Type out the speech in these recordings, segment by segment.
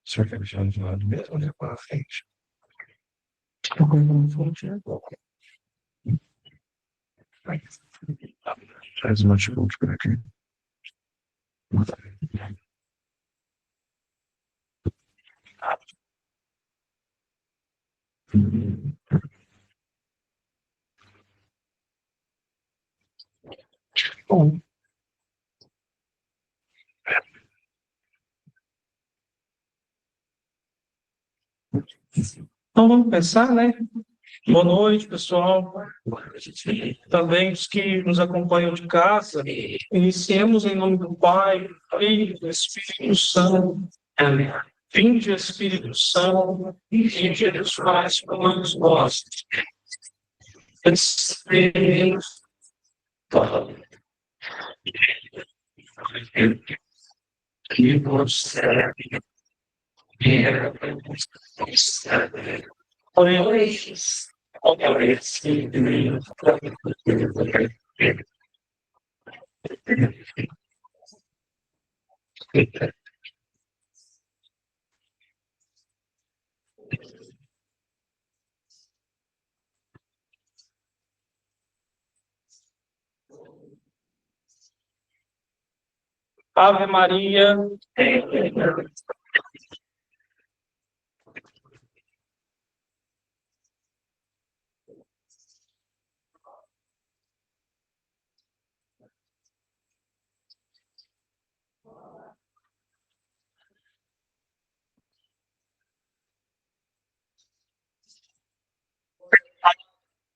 Só que já do lado mesmo, olhar para frente. Traz o notebook para aqui. Bom, então vamos pensar, né? Boa noite, pessoal. Também os que nos acompanham de casa. Iniciemos em nome do Pai, do Filho e do Espírito Santo. Amém. Vinde, Espírito Santo, e Jesus faz como nós. Esperemos. Que você Ave Maria.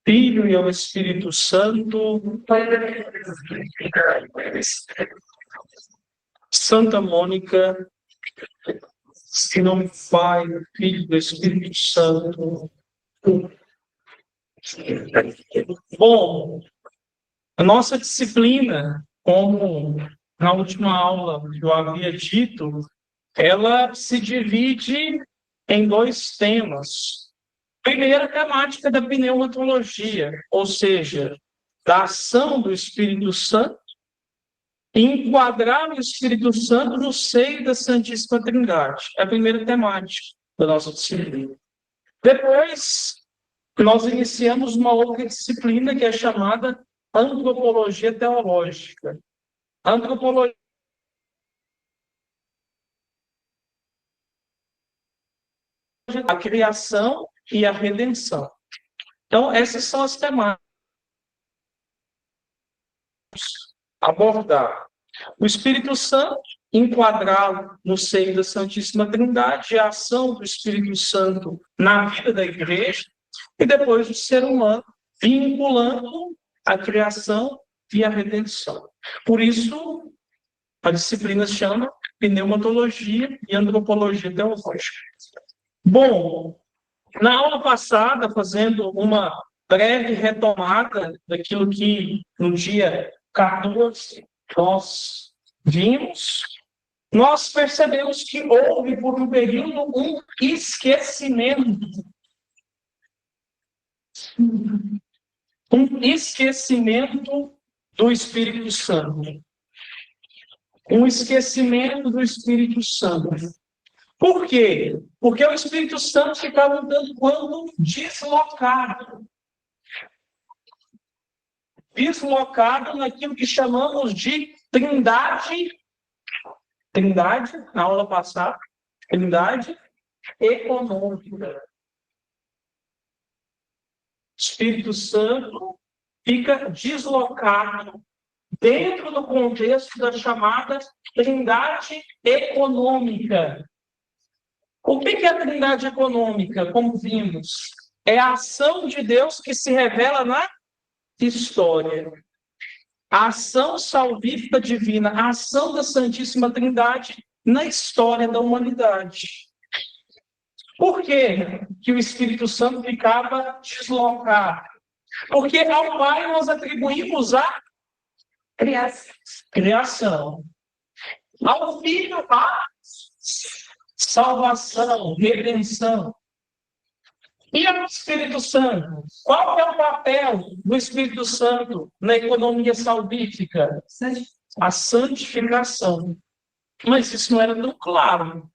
Filho e ao Espírito Santo. Santa Mônica, em nome do Pai, do Filho e do Espírito Santo. Bom, a nossa disciplina, como na última aula eu havia dito, ela se divide em dois temas. Primeira temática da pneumatologia, ou seja, da ação do Espírito Santo, e enquadrar o Espírito Santo no seio da Santíssima Trindade. É a primeira temática da nossa disciplina. Depois, nós iniciamos uma outra disciplina que é chamada Antropologia Teológica. Antropologia a criação e a redenção. Então, essas são as temáticas a abordar. O Espírito Santo, enquadrado no seio da Santíssima Trindade, a ação do Espírito Santo na vida da igreja, e depois o ser humano, vinculando a criação e a redenção. Por isso, a disciplina se chama Pneumatologia e Antropologia Teológica. Bom, na aula passada, fazendo uma breve retomada daquilo que no dia 14 nós vimos, nós percebemos que houve por um período um esquecimento. Um esquecimento do Espírito Santo. Um esquecimento do Espírito Santo. Por quê? Porque o Espírito Santo ficava um tanto quanto deslocado. Deslocado naquilo que chamamos de trindade, na aula passada, trindade econômica. O Espírito Santo fica deslocado dentro do contexto da chamada trindade econômica. O que é a trindade econômica? Como vimos, é a ação de Deus que se revela na história. A ação salvífica divina, a ação da Santíssima Trindade na história da humanidade. Por que o Espírito Santo ficava deslocado? Porque ao Pai nós atribuímos a criação. Ao Filho, a salvação, redenção. E o Espírito Santo? Qual é o papel do Espírito Santo na economia salvífica? A santificação. Mas isso não era tão claro.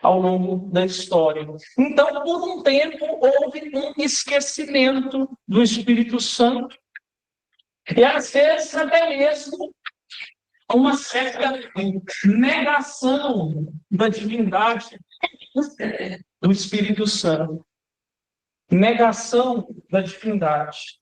ao longo da história. Então, por um tempo, houve um esquecimento do Espírito Santo, e às vezes até mesmo uma certa negação da divindade do Espírito Santo. Negação da divindade.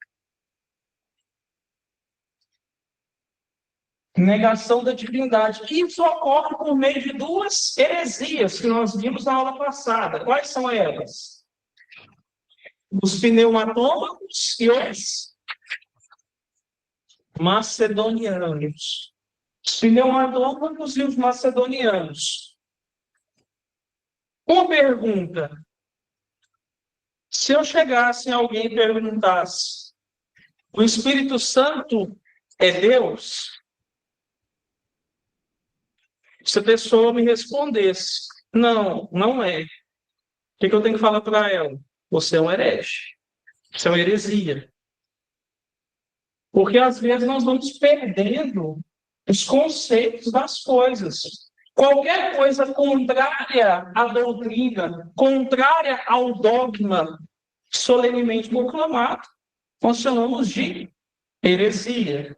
Negação da divindade. Isso ocorre por meio de duas heresias que nós vimos na aula passada. Quais são elas? Os pneumatômacos e os macedonianos. Os pneumatômacos e os macedonianos. Uma pergunta. Se eu chegasse a alguém e perguntasse: o Espírito Santo é Deus? Se a pessoa me respondesse: não, não é. O que eu tenho que falar para ela? Você é um herege. Isso é uma heresia. Porque às vezes nós vamos perdendo os conceitos das coisas. Qualquer coisa contrária à doutrina, contrária ao dogma solenemente proclamado, nós chamamos de heresia.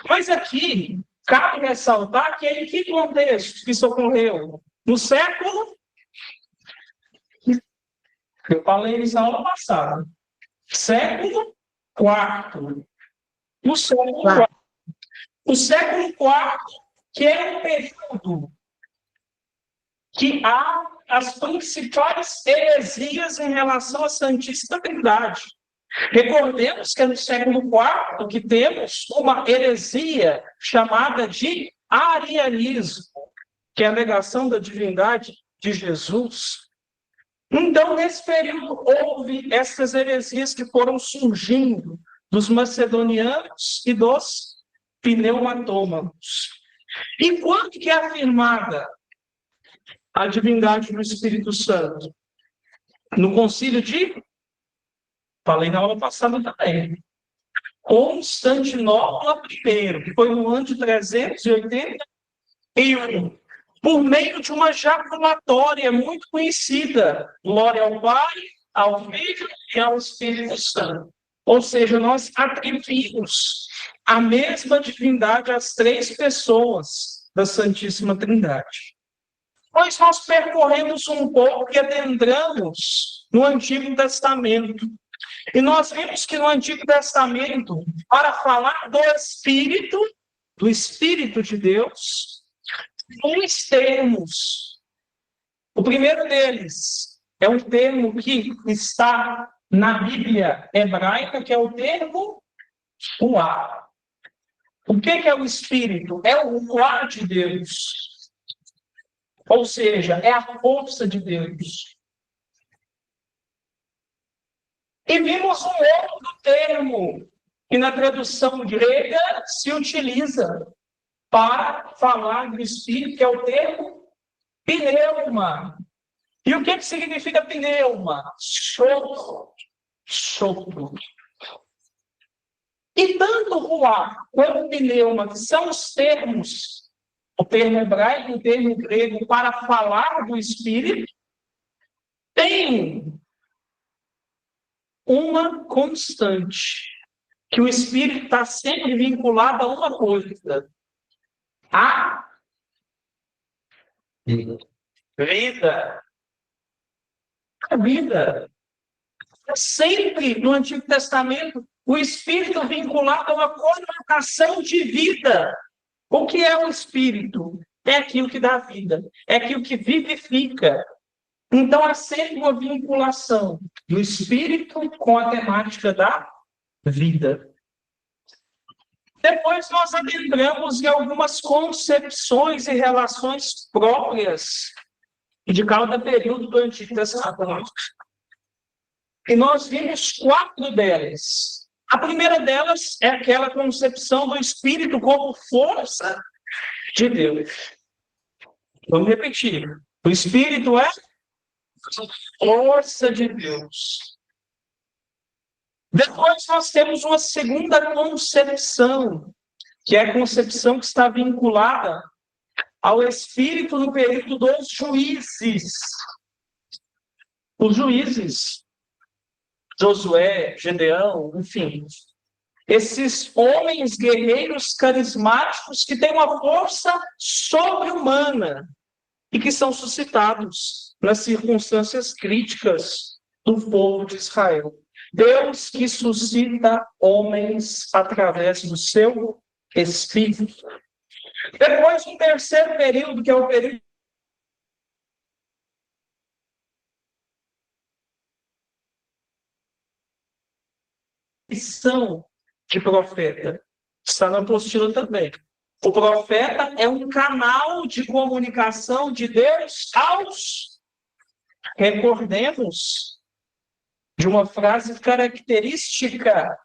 Mas aqui, cabe ressaltar que em que contexto que isso ocorreu? No século... Eu falei isso na aula passada. Século IV. No século IV. O século IV, que é o período que há as principais heresias em relação à Santíssima Trindade. Recordemos que é no século IV que temos uma heresia chamada de arianismo, que é a negação da divindade de Jesus. Então, nesse período, houve essas heresias que foram surgindo dos macedonianos e dos pneumatômacos. E quando que é afirmada a divindade do Espírito Santo? No concílio de... Falei na aula passada também. Constantinopla I, que foi no ano de 381, por meio de uma jaculatória muito conhecida. Glória ao Pai, ao Filho e ao Espírito Santo. Ou seja, nós atribuímos a mesma divindade às três pessoas da Santíssima Trindade. Pois nós percorremos um pouco e adentramos no Antigo Testamento. E nós vimos que no Antigo Testamento, para falar do Espírito de Deus, dois termos. O primeiro deles é um termo que está na Bíblia hebraica, que é o termo ruá. O que é o Espírito? É o ruá de Deus. Ou seja, é a força de Deus. E vimos um outro termo que na tradução grega se utiliza para falar do Espírito, que é o termo pneuma. E o que significa pneuma? Sopro. Sopro. E tanto ruá quanto pneuma, que são os termos, o termo hebraico e o termo grego, para falar do Espírito, tem uma constante, que o Espírito está sempre vinculado a uma coisa: a vida. A vida. Sempre no Antigo Testamento, o Espírito vinculado a uma conotação de vida. O que é o Espírito? É aquilo que dá vida, é aquilo que vivifica. Então, há sempre uma vinculação do Espírito com a temática da vida. Depois nós adentramos em algumas concepções e relações próprias de cada período do Antigo Testamento. E nós vimos 4 delas. A primeira delas é aquela concepção do Espírito como força de Deus. Vamos repetir. O Espírito é força de Deus. Depois nós temos uma segunda concepção, que é a concepção que está vinculada ao Espírito no período dos juízes. Os juízes, Josué, Gedeão, enfim, esses homens guerreiros carismáticos que têm uma força sobre-humana e que são suscitados nas circunstâncias críticas do povo de Israel. Deus que suscita homens através do seu Espírito. Depois, um terceiro período, que é o período de missão de profeta. Está na apostila também. O profeta é um canal de comunicação de Deus aos. Recordemos de uma frase característica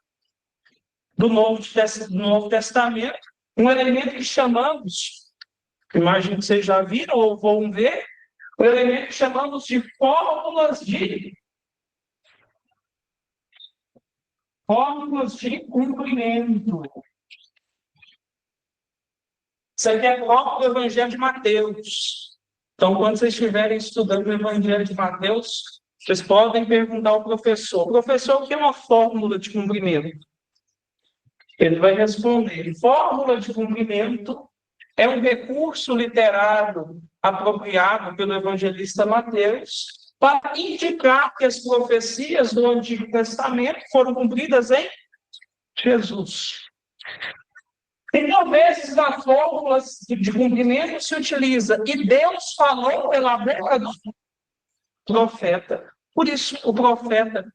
do Novo Testamento, um elemento que chamamos, imagino que vocês já viram ou vão ver, um elemento que chamamos de fórmulas de cumprimento. Isso aqui é próprio do Evangelho de Mateus. Então, quando vocês estiverem estudando o Evangelho de Mateus, vocês podem perguntar ao professor: professor, o que é uma fórmula de cumprimento? Ele vai responder: fórmula de cumprimento é um recurso literário apropriado pelo evangelista Mateus para indicar que as profecias do Antigo Testamento foram cumpridas em Jesus. Então, vezes na fórmula de cumprimento se utiliza e Deus falou pela boca do profeta. Por isso, o profeta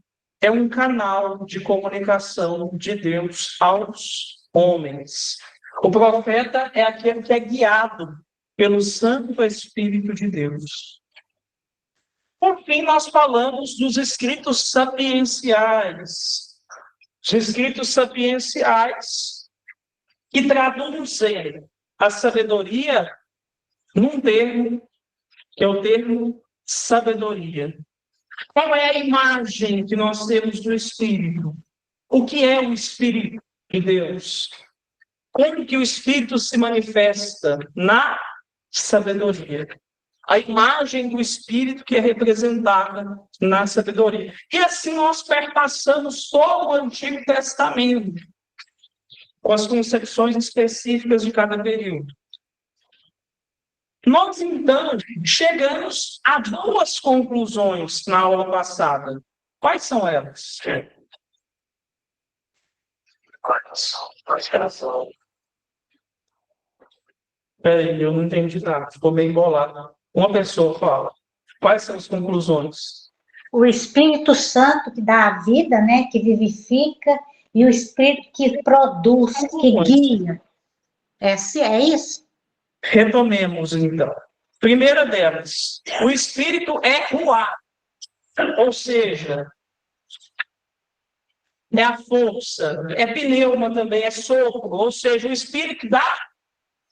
é um canal de comunicação de Deus aos homens. O profeta é aquele que é guiado pelo Santo Espírito de Deus. Por fim, nós falamos dos escritos sapienciais. Os escritos sapienciais que traduzem a sabedoria num termo, que é o termo sabedoria. Qual é a imagem que nós temos do Espírito? O que é o Espírito de Deus? Como que o Espírito se manifesta? Na sabedoria. A imagem do Espírito que é representada na sabedoria. E assim nós perpassamos todo o Antigo Testamento, com as concepções específicas de cada período. Nós, então, chegamos a duas conclusões na aula passada. Quais são elas? Peraí, eu não entendi nada, ficou bem bolado. Uma pessoa fala. Quais são as conclusões? O Espírito Santo que dá a vida, né, que vivifica, e o Espírito que produz, que guia. É isso? Retomemos, então. Primeira delas, o Espírito é o ar, ou seja, é a força, é pneuma também, é sopro, ou seja, o Espírito dá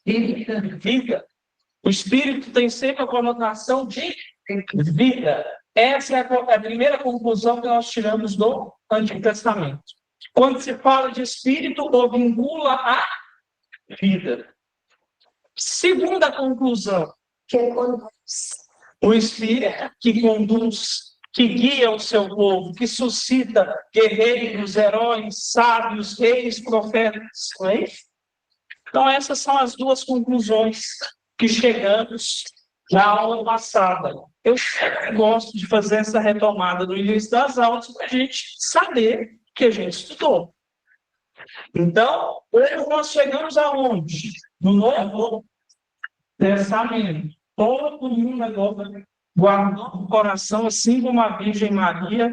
vida. O Espírito tem sempre a conotação de vida. Essa é a primeira conclusão que nós tiramos do Antigo Testamento. Quando se fala de Espírito, ou vincula a vida. Segunda conclusão, o Espírito que conduz, que guia o seu povo, que suscita guerreiros, heróis, sábios, reis, profetas. Não é isso? Então, essas são as duas conclusões que chegamos na aula passada. Eu gosto de fazer essa retomada no início das aulas para a gente saber que a gente estudou. Então, hoje nós chegamos aonde? No Novo Testamento. Todo mundo agora guardou no coração, assim como a Virgem Maria,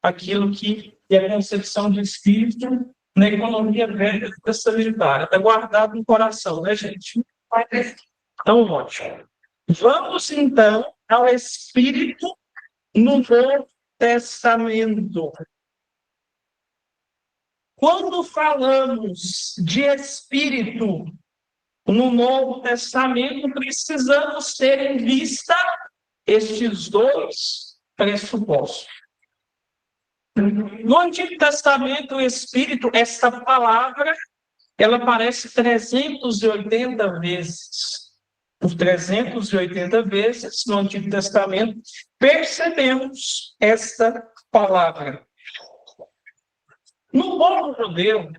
aquilo que é a concepção do Espírito na economia velha testamentária. Está guardado no coração, né, gente? Então, ótimo. Vamos, então, ao Espírito no Novo Testamento. Quando falamos de Espírito no Novo Testamento, precisamos ter em vista estes dois pressupostos. No Antigo Testamento, o Espírito, esta palavra, ela aparece 380 vezes. por 380 vezes no Antigo Testamento, percebemos esta palavra. No povo judeu,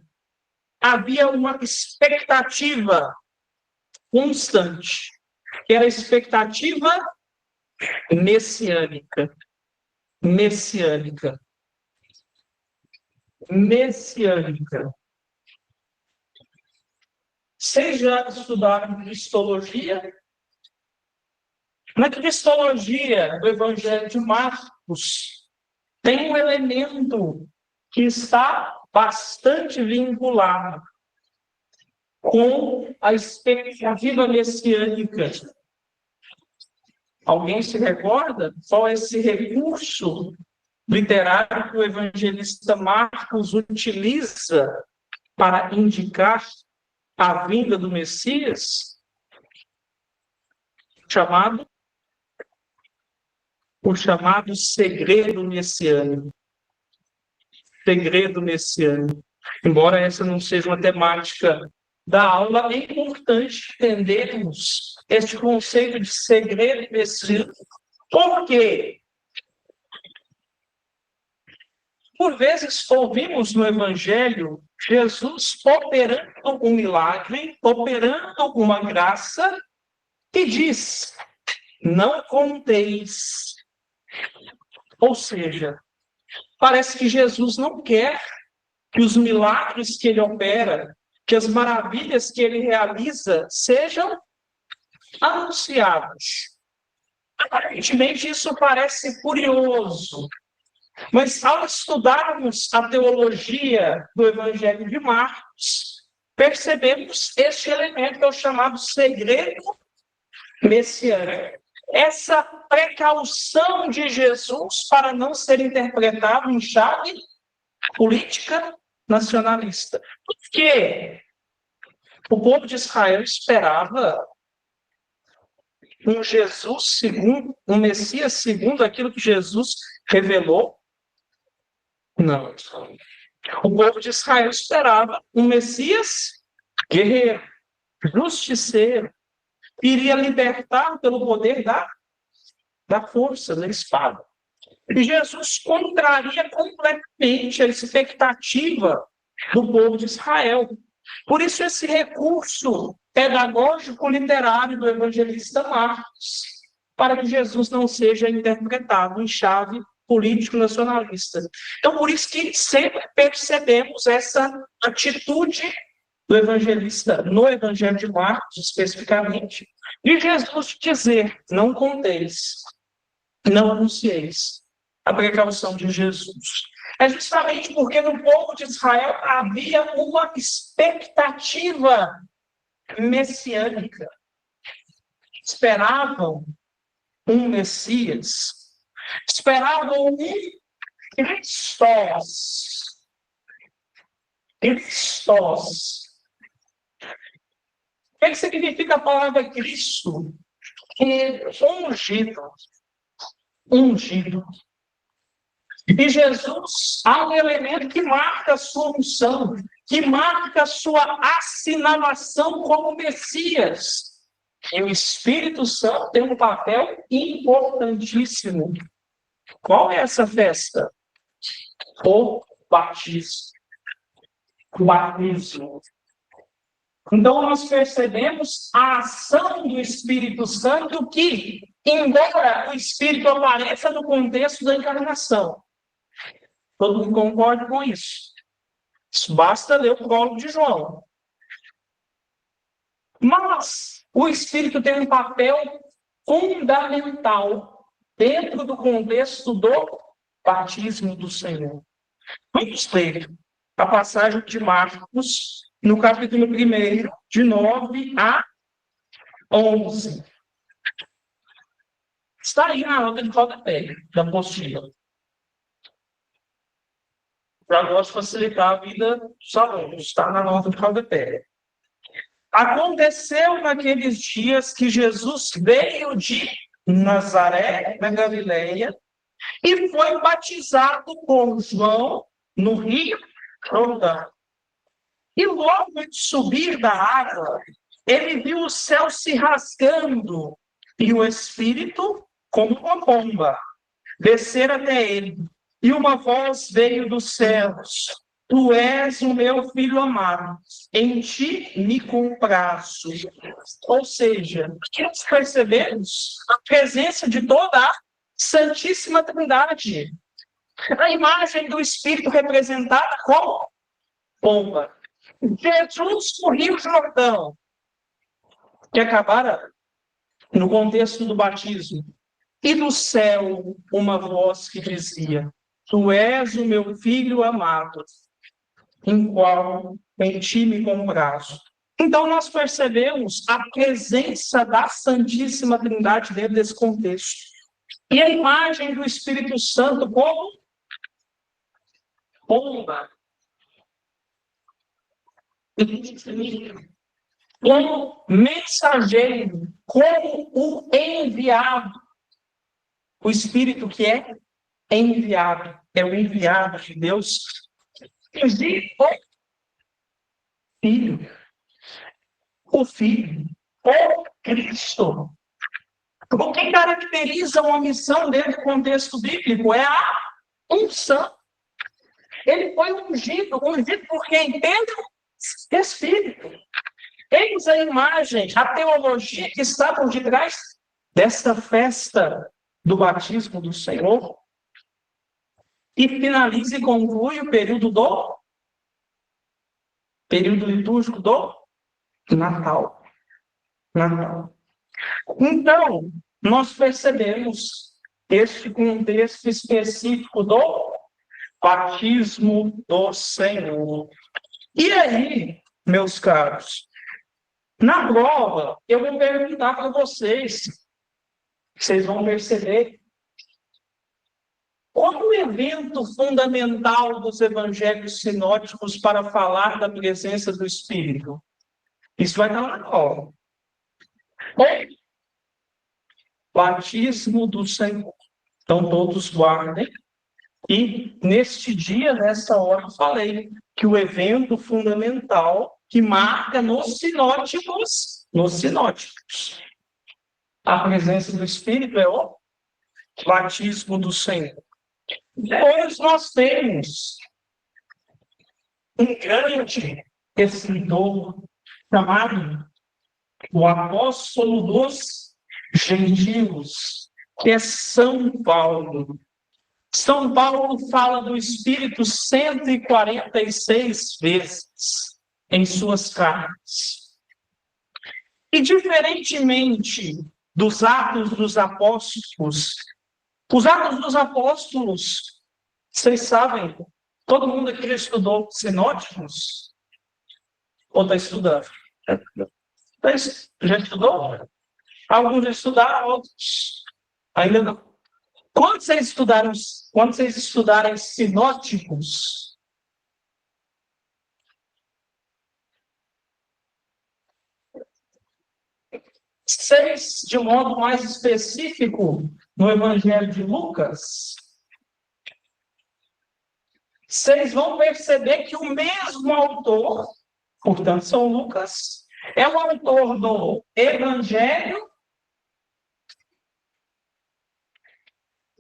havia uma expectativa constante, que era a expectativa messiânica. Messiânica. Messiânica. Vocês já estudaram cristologia? Na cristologia do Evangelho de Marcos, tem um elemento que está bastante vinculado com a expectativa messiânica. Alguém se recorda qual é esse recurso literário que o evangelista Marcos utiliza para indicar a vinda do Messias? O chamado segredo messiânico. Segredo messiânico. Embora essa não seja uma temática da aula, é importante entendermos este conceito de segredo messiânico. Por quê? Por vezes ouvimos no Evangelho Jesus operando um milagre, operando uma graça, e diz: não conteis. Ou seja, parece que Jesus não quer que os milagres que ele opera, que as maravilhas que ele realiza, sejam anunciados. Aparentemente, isso parece curioso, mas ao estudarmos a teologia do Evangelho de Marcos, percebemos este elemento que é o chamado segredo messiânico. Essa precaução de Jesus para não ser interpretado em chave política nacionalista. Porque o povo de Israel esperava um Jesus segundo, um Messias segundo aquilo que Jesus revelou. Não. O povo de Israel esperava um Messias guerreiro, justiceiro, que iria libertar pelo poder da força, da espada. E Jesus contraria completamente a expectativa do povo de Israel. Por isso, esse recurso pedagógico literário do evangelista Marcos, para que Jesus não seja interpretado em chave político-nacionalista. Então, por isso que sempre percebemos essa atitude do evangelista, no Evangelho de Marcos, especificamente, de Jesus dizer: não conteis, não anuncieis. A precaução de Jesus. É justamente porque no povo de Israel havia uma expectativa messiânica. Esperavam um Messias. Esperavam um Christos. Christos. O que significa a palavra Cristo? Ungido. Ungido. E Jesus, há um elemento que marca a sua unção, que marca a sua assinalação como Messias. E o Espírito Santo tem um papel importantíssimo. Qual é essa festa? O batismo. O batismo. Então, nós percebemos a ação do Espírito Santo que, embora o Espírito apareça no contexto da encarnação, todo mundo concorda com isso. Isso basta ler o prólogo de João. Mas o Espírito tem um papel fundamental dentro do contexto do batismo do Senhor. Vamos ler a passagem de Marcos, no capítulo 1, de 9 a 11. Está aí na nota de rodapé da apostila. Para nós facilitar a vida dos alunos, está na nota de rodapé. Aconteceu naqueles dias que Jesus veio de Nazaré, na Galileia, e foi batizado por João no rio Jordão. E logo de subir da água, Ele viu o céu se rasgando e o Espírito, como uma pomba, descer até ele. E uma voz veio dos céus: Tu és o meu filho amado, em ti me comprazo. Ou seja, nós percebemos a presença de toda a Santíssima Trindade. A imagem do Espírito representada como pomba. Jesus no Rio Jordão, que acabara no contexto do batismo. E do céu uma voz que dizia: Tu és o meu filho amado, em ti me comprazo. Então nós percebemos a presença da Santíssima Trindade dentro desse contexto. E a imagem do Espírito Santo como pomba, como mensageiro, como o enviado. O Espírito que é enviado, é o enviado de Deus. O Filho, o Cristo. O que caracteriza uma missão dentro do contexto bíblico é a unção. Ele foi ungido por quem? Pelo Espírito. Eis a imagem, a teologia que está por detrás desta festa do batismo do Senhor. E finaliza e conclui o período litúrgico do Natal. Então, nós percebemos este contexto específico do batismo do Senhor. E aí, meus caros, na prova, eu vou perguntar para vocês vão perceber qual o evento fundamental dos evangelhos sinóticos para falar da presença do Espírito? Isso vai estar lá na prova. Batismo do Senhor. Então, todos guardem. E, neste dia, nessa hora, eu falei que o evento fundamental que marca nos sinóticos, a presença do Espírito é o batismo do Senhor. Depois nós temos um grande escritor chamado o apóstolo dos gentios, que é São Paulo. São Paulo fala do Espírito 146 vezes em suas cartas. E diferentemente dos Atos dos Apóstolos, os Atos dos Apóstolos, vocês sabem, todo mundo aqui já estudou sinóticos? Ou está estudando? Já estudou? Alguns já estudaram, outros ainda não. Quando vocês estudarem sinóticos, vocês, de modo mais específico, no Evangelho de Lucas, vocês vão perceber que o mesmo autor, portanto, São Lucas, é o autor do Evangelho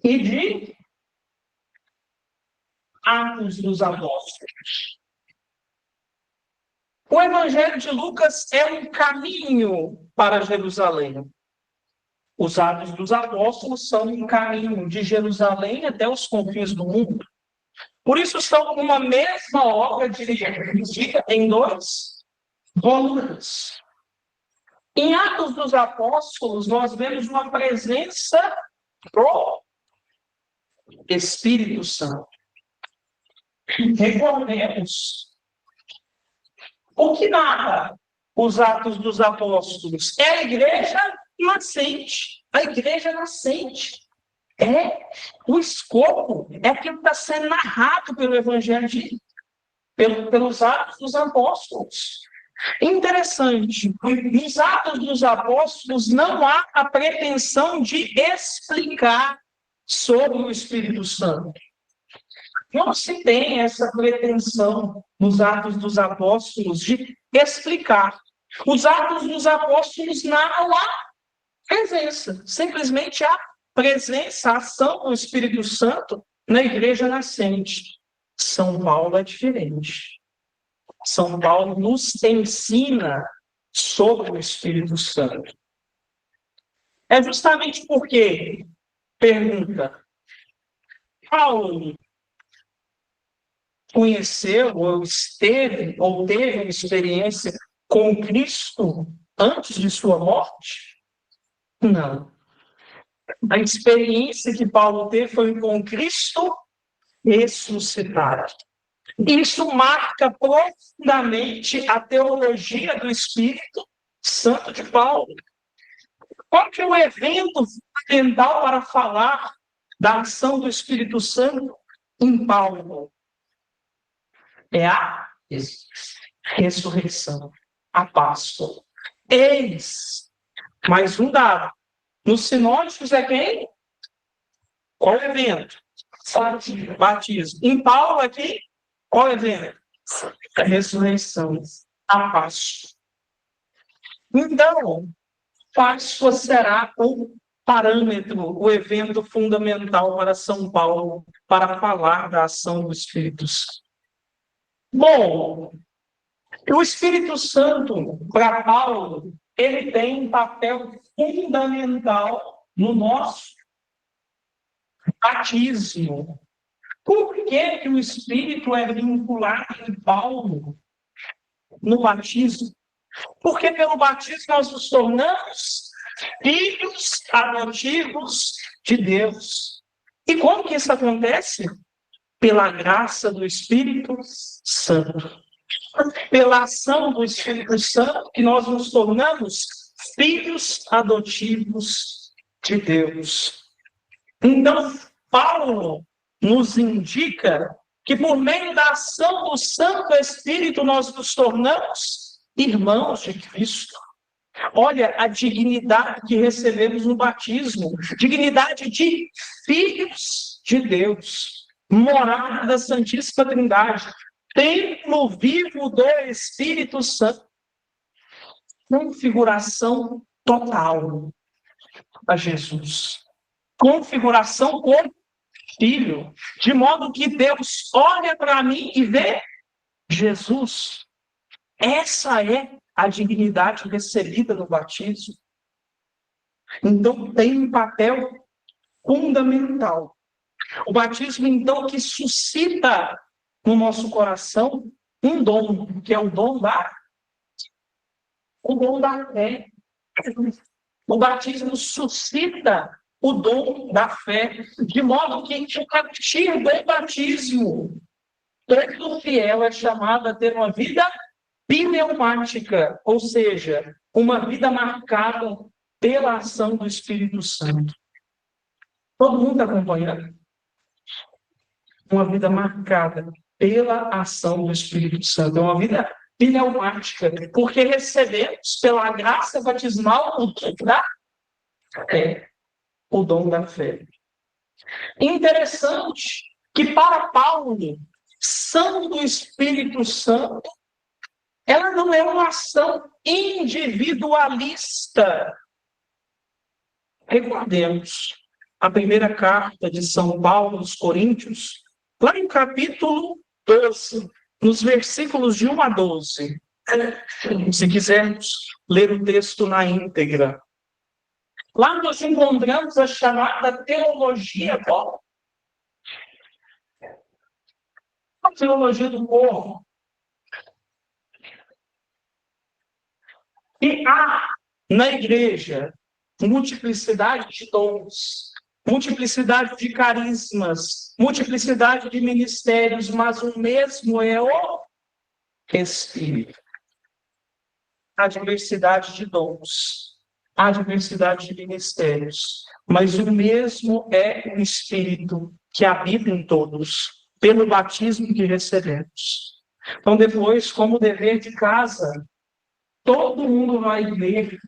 e de Atos dos Apóstolos. O Evangelho de Lucas é um caminho para Jerusalém. Os Atos dos Apóstolos são um caminho de Jerusalém até os confins do mundo. Por isso são uma mesma obra dividida em 2 volumes. Em Atos dos Apóstolos, nós vemos uma presença do Espírito Santo. Recordemos o que narra os Atos dos Apóstolos. É a igreja nascente. A igreja nascente. É o escopo, é aquilo que está sendo narrado pelo Evangelho, pelos Atos dos Apóstolos. Interessante, nos Atos dos Apóstolos não há a pretensão de explicar sobre o Espírito Santo. Não se tem essa pretensão nos Atos dos Apóstolos de explicar. Os Atos dos Apóstolos narram a presença, simplesmente a presença, a ação do Espírito Santo na igreja nascente. São Paulo é diferente. São Paulo nos ensina sobre o Espírito Santo. É justamente porque, pergunta, Paulo conheceu ou teve uma experiência com Cristo antes de sua morte? Não. A experiência que Paulo teve foi com Cristo ressuscitado. Isso marca profundamente a teologia do Espírito Santo de Paulo. Qual que é o evento fundamental para falar da ação do Espírito Santo em Paulo? É a ressurreição, a Páscoa. Eis, mais um dado. Nos sinóticos é quem? Qual evento? Batismo. Em Paulo aqui, qual evento? A ressurreição, a Páscoa. Então, Páscoa será o parâmetro, o evento fundamental para São Paulo, para falar da ação do Espírito Santo. Bom, o Espírito Santo, para Paulo, ele tem um papel fundamental no nosso batismo. Por que o Espírito é vinculado em Paulo no batismo? Porque pelo batismo nós nos tornamos filhos adotivos de Deus. E como que isso acontece? Pela graça do Espírito Santo. Pela ação do Espírito Santo que nós nos tornamos filhos adotivos de Deus. Então, Paulo nos indica que por meio da ação do Santo Espírito nós nos tornamos irmãos de Cristo. Olha a dignidade que recebemos no batismo, dignidade de filhos de Deus, morada da Santíssima Trindade, templo vivo do Espírito Santo, configuração total a Jesus, configuração como filho, de modo que Deus olha para mim e vê Jesus. Essa é a dignidade recebida no batismo. Então, tem um papel fundamental. O batismo, então, que suscita no nosso coração um dom, que é o dom da fé. O batismo suscita o dom da fé, de modo que a partir do batismo, todo fiel é chamado a ter uma vida pneumática, ou seja, uma vida marcada pela ação do Espírito Santo. Todo mundo está acompanhando? Uma vida marcada pela ação do Espírito Santo. É uma vida pneumática, porque recebemos pela graça batismal o dom da fé. O dom da fé. Interessante que para Paulo, ação do Espírito Santo, ela não é uma ação individualista. Recordemos a primeira carta de São Paulo aos Coríntios, lá no capítulo 12, nos versículos de 1 a 12. Se quisermos ler o texto na íntegra. Lá nós encontramos a chamada teologia do a teologia do povo. E há na igreja multiplicidade de dons, multiplicidade de carismas, multiplicidade de ministérios, mas o mesmo é o Espírito. Há diversidade de dons, há diversidade de ministérios, mas o mesmo é o Espírito que habita em todos, pelo batismo que recebemos. Então, depois, como dever de casa, todo mundo vai ler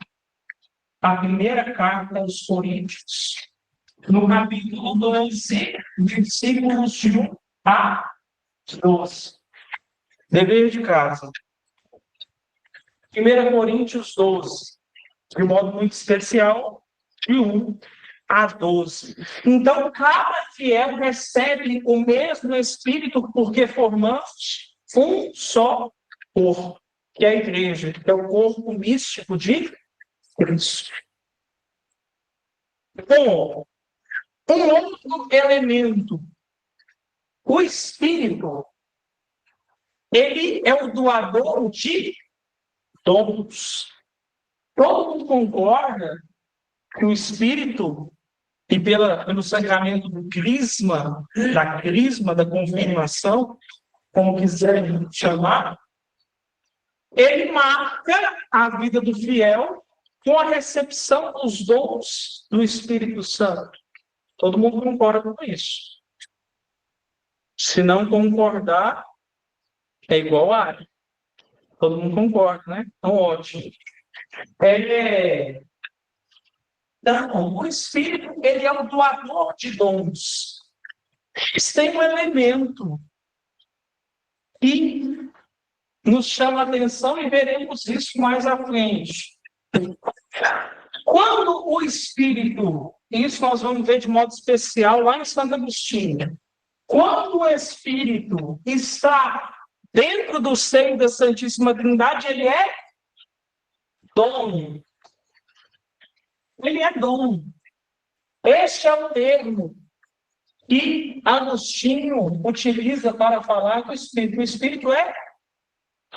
a primeira carta aos Coríntios, no capítulo 12, versículos de 1 a 12. Dever de casa. 1 Coríntios 12, de modo muito especial, de 1 a 12. Então, cada fiel recebe o mesmo Espírito, porque formamos um só corpo, que é a igreja, que é o corpo místico de Cristo. Bom, um outro elemento, o Espírito, ele é o doador de dons. Todo mundo concorda que o Espírito, e pelo sacramento do crisma, da confirmação, como quiserem chamar, ele marca a vida do fiel com a recepção dos dons do Espírito Santo. Todo mundo concorda com isso. Se não concordar, é igual a área. Todo mundo concorda, né? Então, ótimo. Então, o Espírito, ele é o doador de dons. Isso tem um elemento que nos chama a atenção e veremos isso mais à frente. Quando o Espírito, isso nós vamos ver de modo especial lá em Santo Agostinho, quando o Espírito está dentro do seio da Santíssima Trindade, ele é dom. Ele é dom. Este é o termo que Agostinho utiliza para falar do Espírito. O Espírito é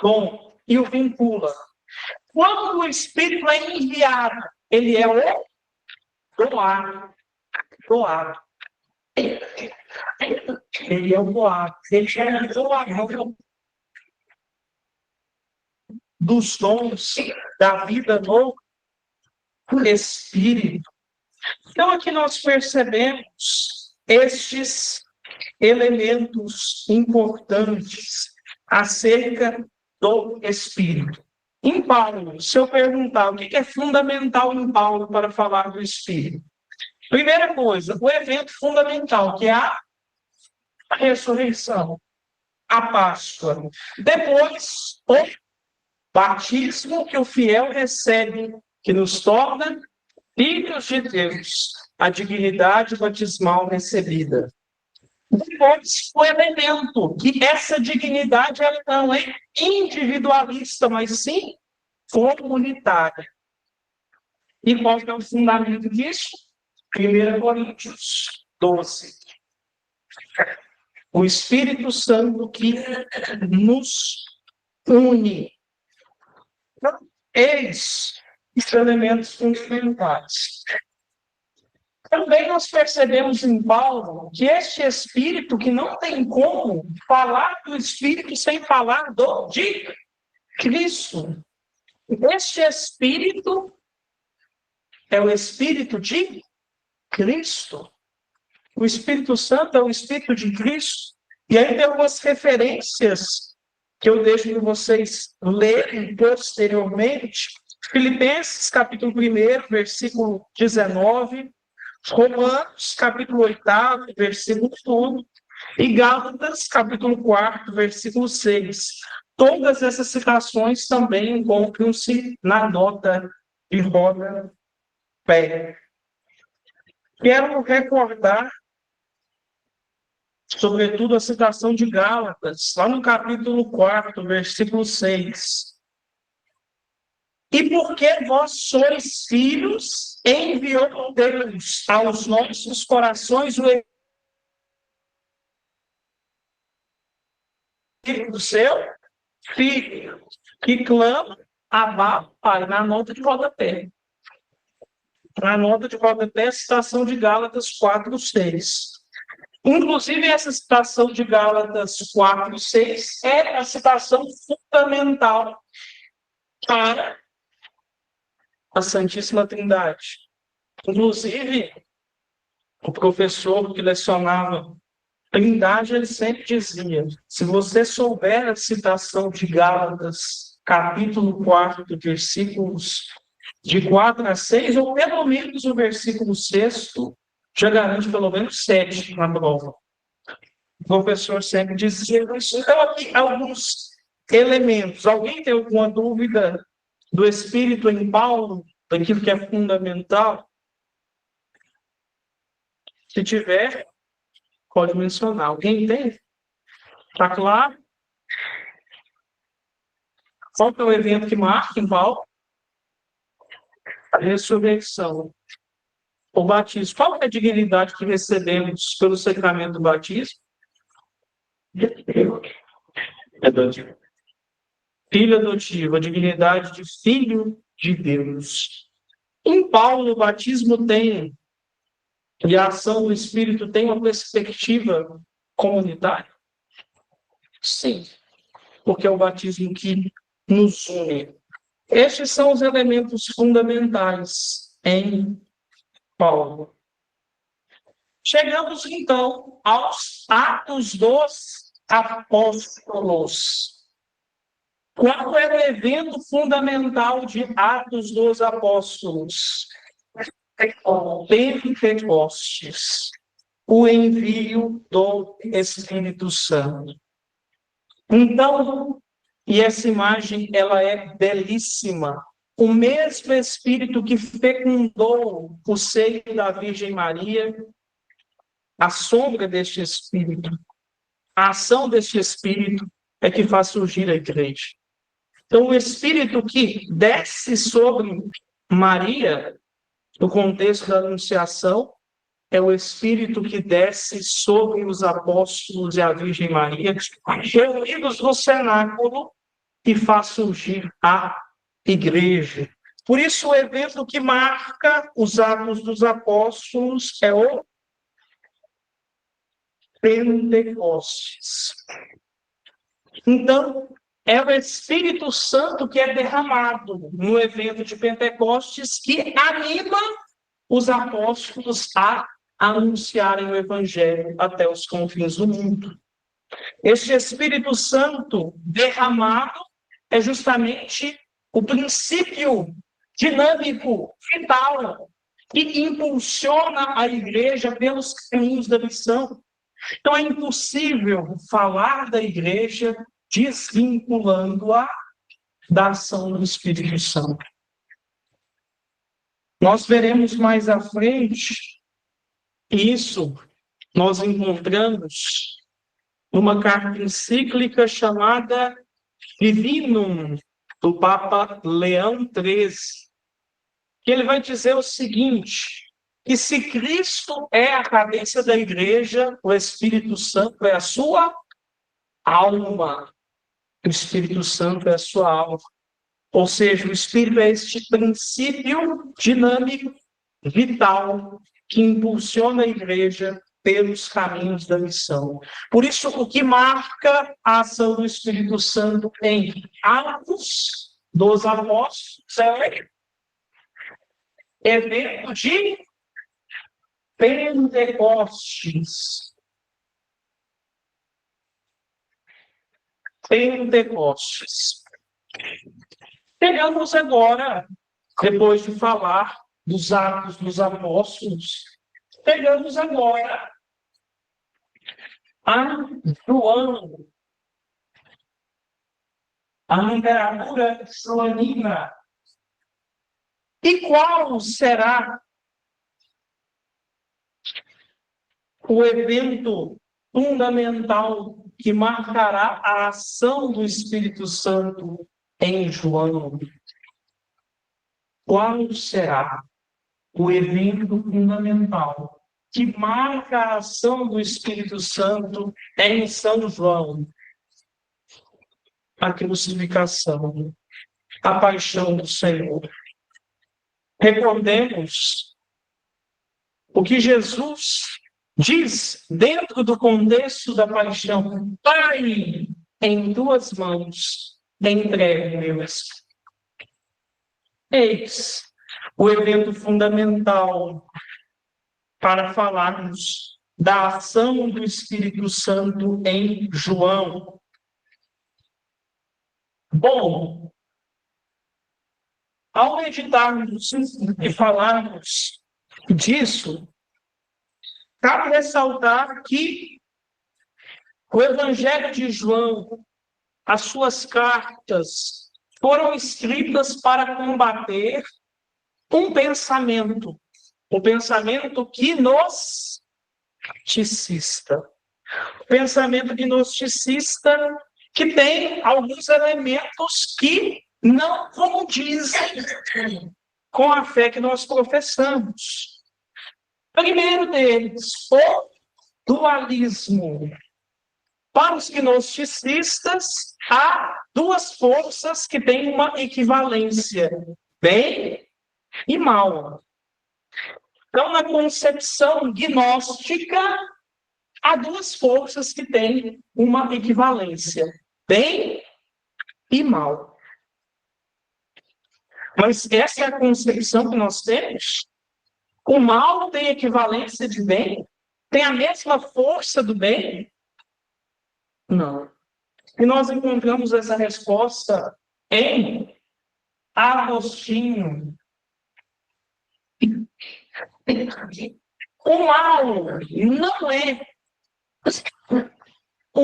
dom e o vincula. Quando o Espírito é enviado, ele é o doado. Doado. Ele é o doado. Ele é o doador dos dons da vida no Espírito. Então, aqui nós percebemos estes elementos importantes acerca do Espírito. Em Paulo, se eu perguntar o que é fundamental em Paulo para falar do Espírito, primeira coisa, o evento fundamental, que é a ressurreição, a Páscoa. Depois, o batismo que o fiel recebe, que nos torna filhos de Deus, a dignidade batismal recebida. Depois, o elemento, que essa dignidade ela não é individualista, mas sim comunitária. E qual é o fundamento disso? 1 Coríntios 12. O Espírito Santo que nos une. Então, eis os elementos fundamentais. Também nós percebemos em Paulo que este Espírito, que não tem como falar do Espírito sem falar de Cristo. Este Espírito é o Espírito de Cristo. O Espírito Santo é o Espírito de Cristo. E aí tem algumas referências que eu deixo para vocês lerem posteriormente. Filipenses, capítulo 1, versículo 19. Romanos, capítulo 8, versículo 1. E Gálatas, capítulo 4, versículo 6. Todas essas citações também encontram-se na nota de rodapé. Quero recordar, sobretudo, a citação de Gálatas, lá no capítulo 4, versículo 6. E porque vós sois filhos, enviou Deus aos nossos corações o Espírito do seu Filho, que clama, Abba, Pai, na nota de rodapé. Na nota de rodapé, a citação de Gálatas 4, 6. Inclusive, essa citação de Gálatas 4, 6 é a citação fundamental para a Santíssima Trindade. Inclusive, o professor que lecionava Trindade, ele sempre dizia, se você souber a citação de Gálatas, capítulo 4, versículos de 4 a 6, ou pelo menos o versículo 6, já garante pelo menos 7 na prova. O professor sempre dizia isso. Então, aqui alguns elementos. Alguém tem alguma dúvida do Espírito em Paulo, daquilo que é fundamental? Se tiver, pode mencionar. Alguém tem? Está claro? Qual que é o evento que marca em Paulo? A ressurreição. O batismo. Qual é a dignidade que recebemos pelo sacramento do batismo? Filho adotivo, a dignidade de filho de Deus. Em Paulo, o batismo tem, e a ação do Espírito tem uma perspectiva comunitária? Sim, porque é o batismo que nos une. Estes são os elementos fundamentais em Paulo. Chegamos, então, aos Atos dos Apóstolos. Qual é o evento fundamental de Atos dos Apóstolos? Pentecostes, o envio do Espírito Santo. Então, e essa imagem, ela é belíssima. O mesmo Espírito que fecundou o seio da Virgem Maria, a sombra deste Espírito, a ação deste Espírito é que faz surgir a igreja. Então, o Espírito que desce sobre Maria, no contexto da Anunciação, é o Espírito que desce sobre os apóstolos e a Virgem Maria, reunidos no cenáculo, e faz surgir a igreja. Por isso, o evento que marca os Atos dos Apóstolos é o Pentecostes. Então, é o Espírito Santo que é derramado no evento de Pentecostes, que anima os apóstolos a anunciarem o Evangelho até os confins do mundo. Este Espírito Santo derramado é justamente o princípio dinâmico, vital, que impulsiona a igreja pelos caminhos da missão. Então, é impossível falar da igreja desvinculando-a da ação do Espírito Santo. Nós veremos mais à frente isso, nós encontramos numa carta encíclica chamada Divinum, do Papa Leão XIII, que ele vai dizer o seguinte, que se Cristo é a cabeça da igreja, o Espírito Santo é a sua alma. O Espírito Santo é a sua alma. Ou seja, o Espírito é este princípio dinâmico, vital, que impulsiona a igreja pelos caminhos da missão. Por isso, o que marca a ação do Espírito Santo em Atos dos Apóstolos é o evento de Pentecostes. Pentecostes. Chegamos agora, depois de falar dos Atos dos Apóstolos, chegamos agora a João, a literatura joanina. E qual será o evento fundamental que marcará a ação do Espírito Santo em João? Qual será o evento fundamental que marca a ação do Espírito Santo em São João? A crucificação, a paixão do Senhor. Recordemos o que Jesus diz dentro do contexto da paixão: Pai, em tuas mãos entregue meu espírito. Eis o evento fundamental para falarmos da ação do Espírito Santo em João. Bom, ao meditarmos e falarmos disso, cabe ressaltar que o Evangelho de João, as suas cartas, foram escritas para combater um pensamento, o pensamento gnosticista. O pensamento gnosticista que tem alguns elementos que não condizem com a fé que nós professamos. Primeiro deles, o dualismo. Para os gnosticistas, há duas forças que têm uma equivalência: bem e mal. Então, na concepção gnóstica, há duas forças que têm uma equivalência: bem e mal. Mas essa é a concepção que nós temos? O mal tem equivalência de bem? Tem a mesma força do bem? Não. E nós encontramos essa resposta em Agostinho. O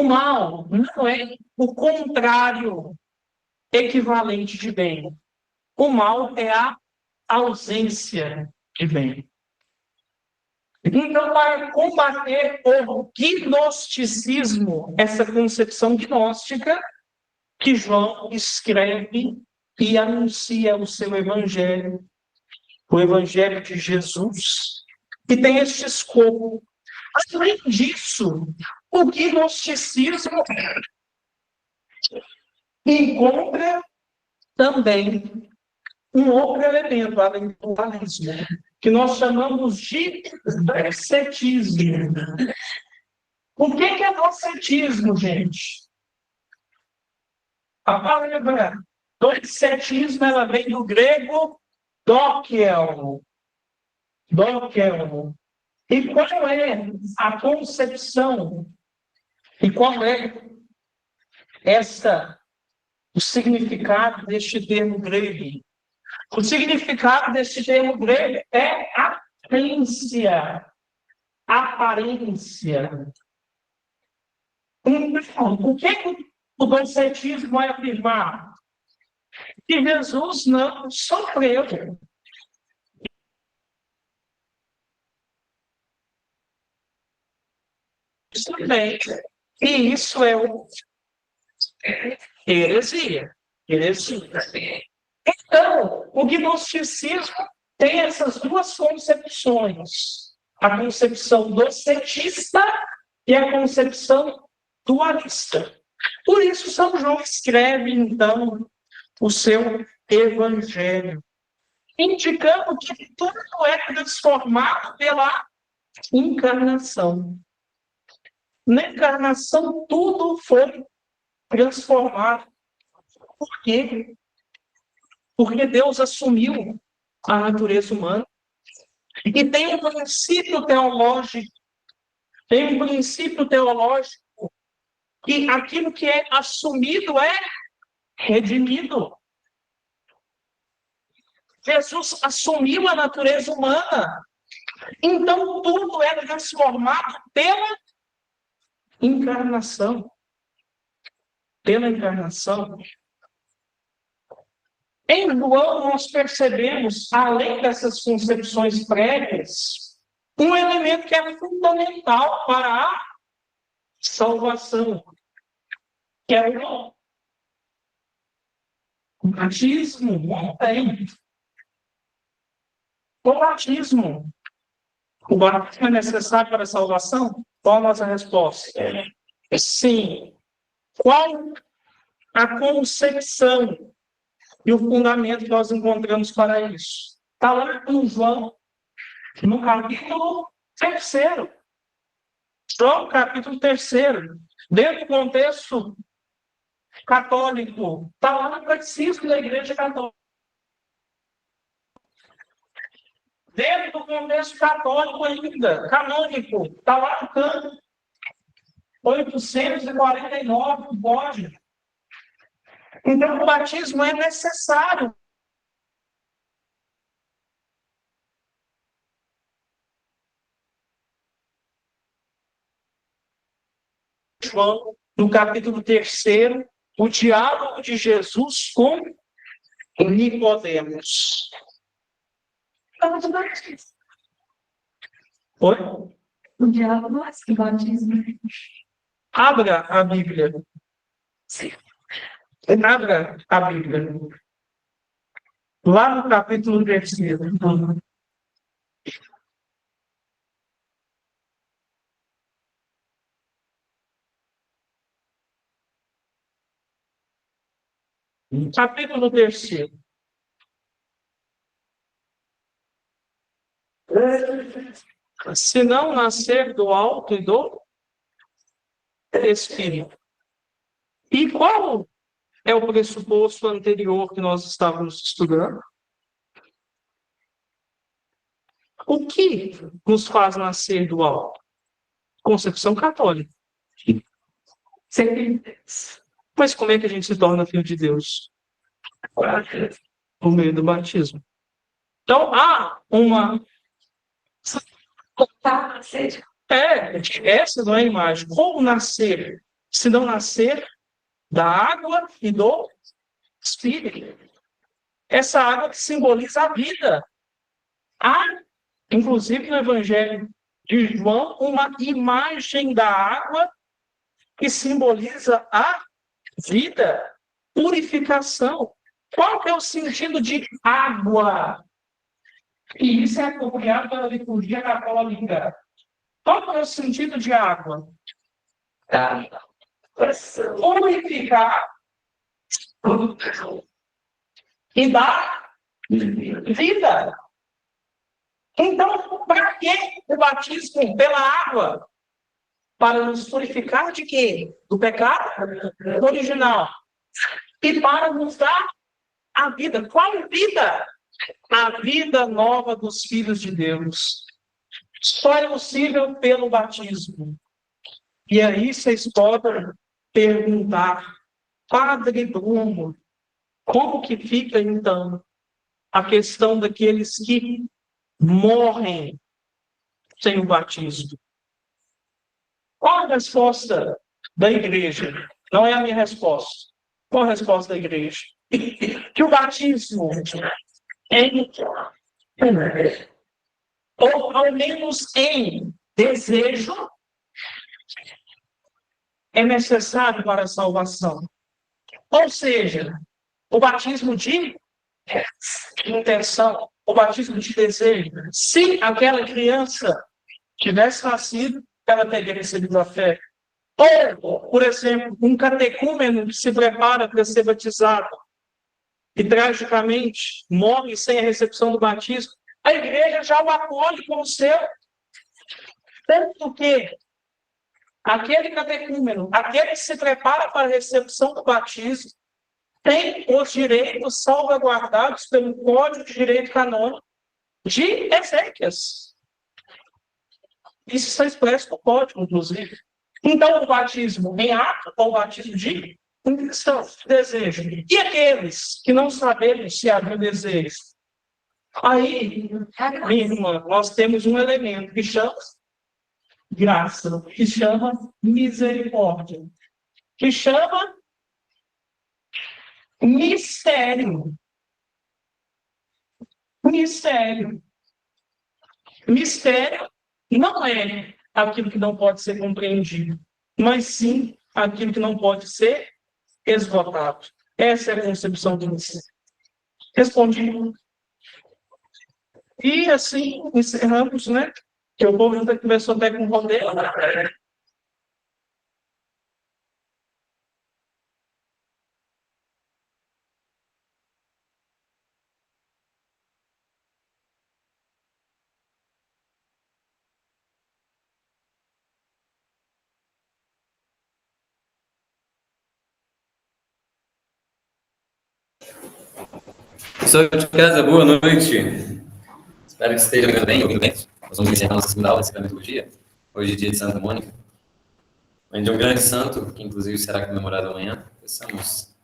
mal não é o contrário equivalente de bem. O mal é a ausência de bem. Então, para combater o gnosticismo, essa concepção gnóstica, que João escreve e anuncia o seu evangelho, o evangelho de Jesus, que tem este escopo. Além disso, o gnosticismo encontra também um outro elemento, além do dualismo, que nós chamamos de docetismo. O que é docetismo, gente? A palavra docetismo, ela vem do grego dokel. Dokel. E qual é a concepção? E qual é o significado deste termo grego? O significado deste termo grego é aparência. Aparência. Então, o que o docetismo vai afirmar? Que Jesus não sofreu. Também. E isso é heresia. Então, o gnosticismo tem essas duas concepções: a concepção docetista e a concepção dualista. Por isso, São João escreve, então, o seu evangelho, indicando que tudo é transformado pela encarnação. Na encarnação, tudo foi transformado. Por quê? Porque Deus assumiu a natureza humana e tem um princípio teológico, que aquilo que é assumido é redimido. Jesus assumiu a natureza humana, então tudo é transformado pela encarnação. Pela encarnação. Em João, nós percebemos, além dessas concepções prévias, um elemento que é fundamental para a salvação, que é o batismo. Não tem. O batismo. O batismo é necessário para a salvação? Qual a nossa resposta? Sim. Qual a concepção e o fundamento que nós encontramos para isso? Está lá em João, no capítulo 3. João, capítulo 3. Dentro do contexto católico, está lá no catecismo da Igreja Católica. Dentro do contexto católico ainda, canônico, está lá no canto 849 do Código. Então, o batismo é necessário. João, no capítulo 3, o diálogo de Jesus com Nicodemos. Oi? O diabo que batismo. Abra a Bíblia. Abra a Bíblia. Lá no capítulo 3. Capítulo 3. Se não nascer do alto e do Espírito. E qual é o pressuposto anterior que nós estávamos estudando? O que nos faz nascer do alto? Concepção católica. Mas como é que a gente se torna filho de Deus? Por meio do batismo. Então, há uma... essa não é a imagem. Como nascer? Se não nascer da água e do Espírito. Essa água que simboliza a vida. Há, inclusive no Evangelho de João, uma imagem da água que simboliza a vida, purificação. Qual que é o sentido de água? E isso é apropriado pela liturgia católica. Qual que é o sentido de água? Purificar e dar vida. Então, para que o batismo pela água? Para nos purificar de quê? Do pecado original. E para nos dar a vida. Qual vida? A vida nova dos filhos de Deus. Só é possível pelo batismo. E aí vocês podem perguntar, Padre Bruno, como que fica então a questão daqueles que morrem sem o batismo? Qual a resposta da igreja? Não é a minha resposta. Qual a resposta da igreja? Que o batismo ou ao menos em desejo, é necessário para a salvação. Ou seja, o batismo de intenção, o batismo de desejo. Se aquela criança tivesse nascido, ela teria recebido a fé. Ou, por exemplo, um catecúmeno que se prepara para ser batizado e tragicamente morre sem a recepção do batismo, a igreja já o acolhe como seu. Tanto que aquele catecúmeno, aquele que se prepara para a recepção do batismo, tem os direitos salvaguardados pelo Código de Direito Canônico de exéquias. Isso está expresso no Código, inclusive. Então, o batismo em ato ou o batismo de intenção, desejo. E aqueles que não sabemos se havia desejo? Aí, minha irmã, nós temos um elemento que chama graça, que chama misericórdia, que chama mistério. Mistério. Mistério não é aquilo que não pode ser compreendido, mas sim aquilo que não pode ser esgotado. Essa é a concepção do mistério. Respondi. E assim encerramos, né? Que o povo já começou até com rodeio. Pessoal de casa, boa noite. Espero que esteja me bem, ouvindo bem. Nós vamos encerrar nossa segunda aula de Sacramenologia. Hoje é dia de Santa Mônica. Mãe de um grande santo, que inclusive será comemorado amanhã. Peçamos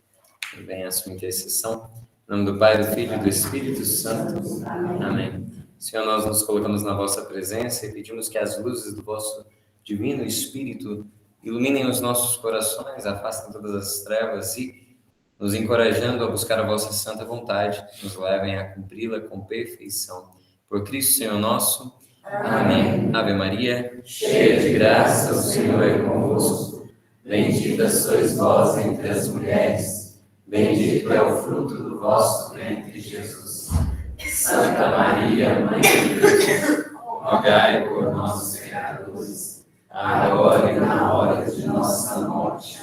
também a sua intercessão. Em nome do Pai, do Filho e do Espírito Santo. Amém. Senhor, nós nos colocamos na vossa presença e pedimos que as luzes do vosso divino Espírito iluminem os nossos corações, afastem todas as trevas e nos encorajando a buscar a vossa santa vontade, nos levem a cumpri-la com perfeição. Por Cristo Senhor nosso. Amém. Ave Maria, cheia de graça, o Senhor é convosco. Bendita sois vós entre as mulheres, bendito é o fruto do vosso ventre, Jesus. Santa Maria, Mãe de Deus, rogai por nós, pecadores, agora e na hora de nossa morte.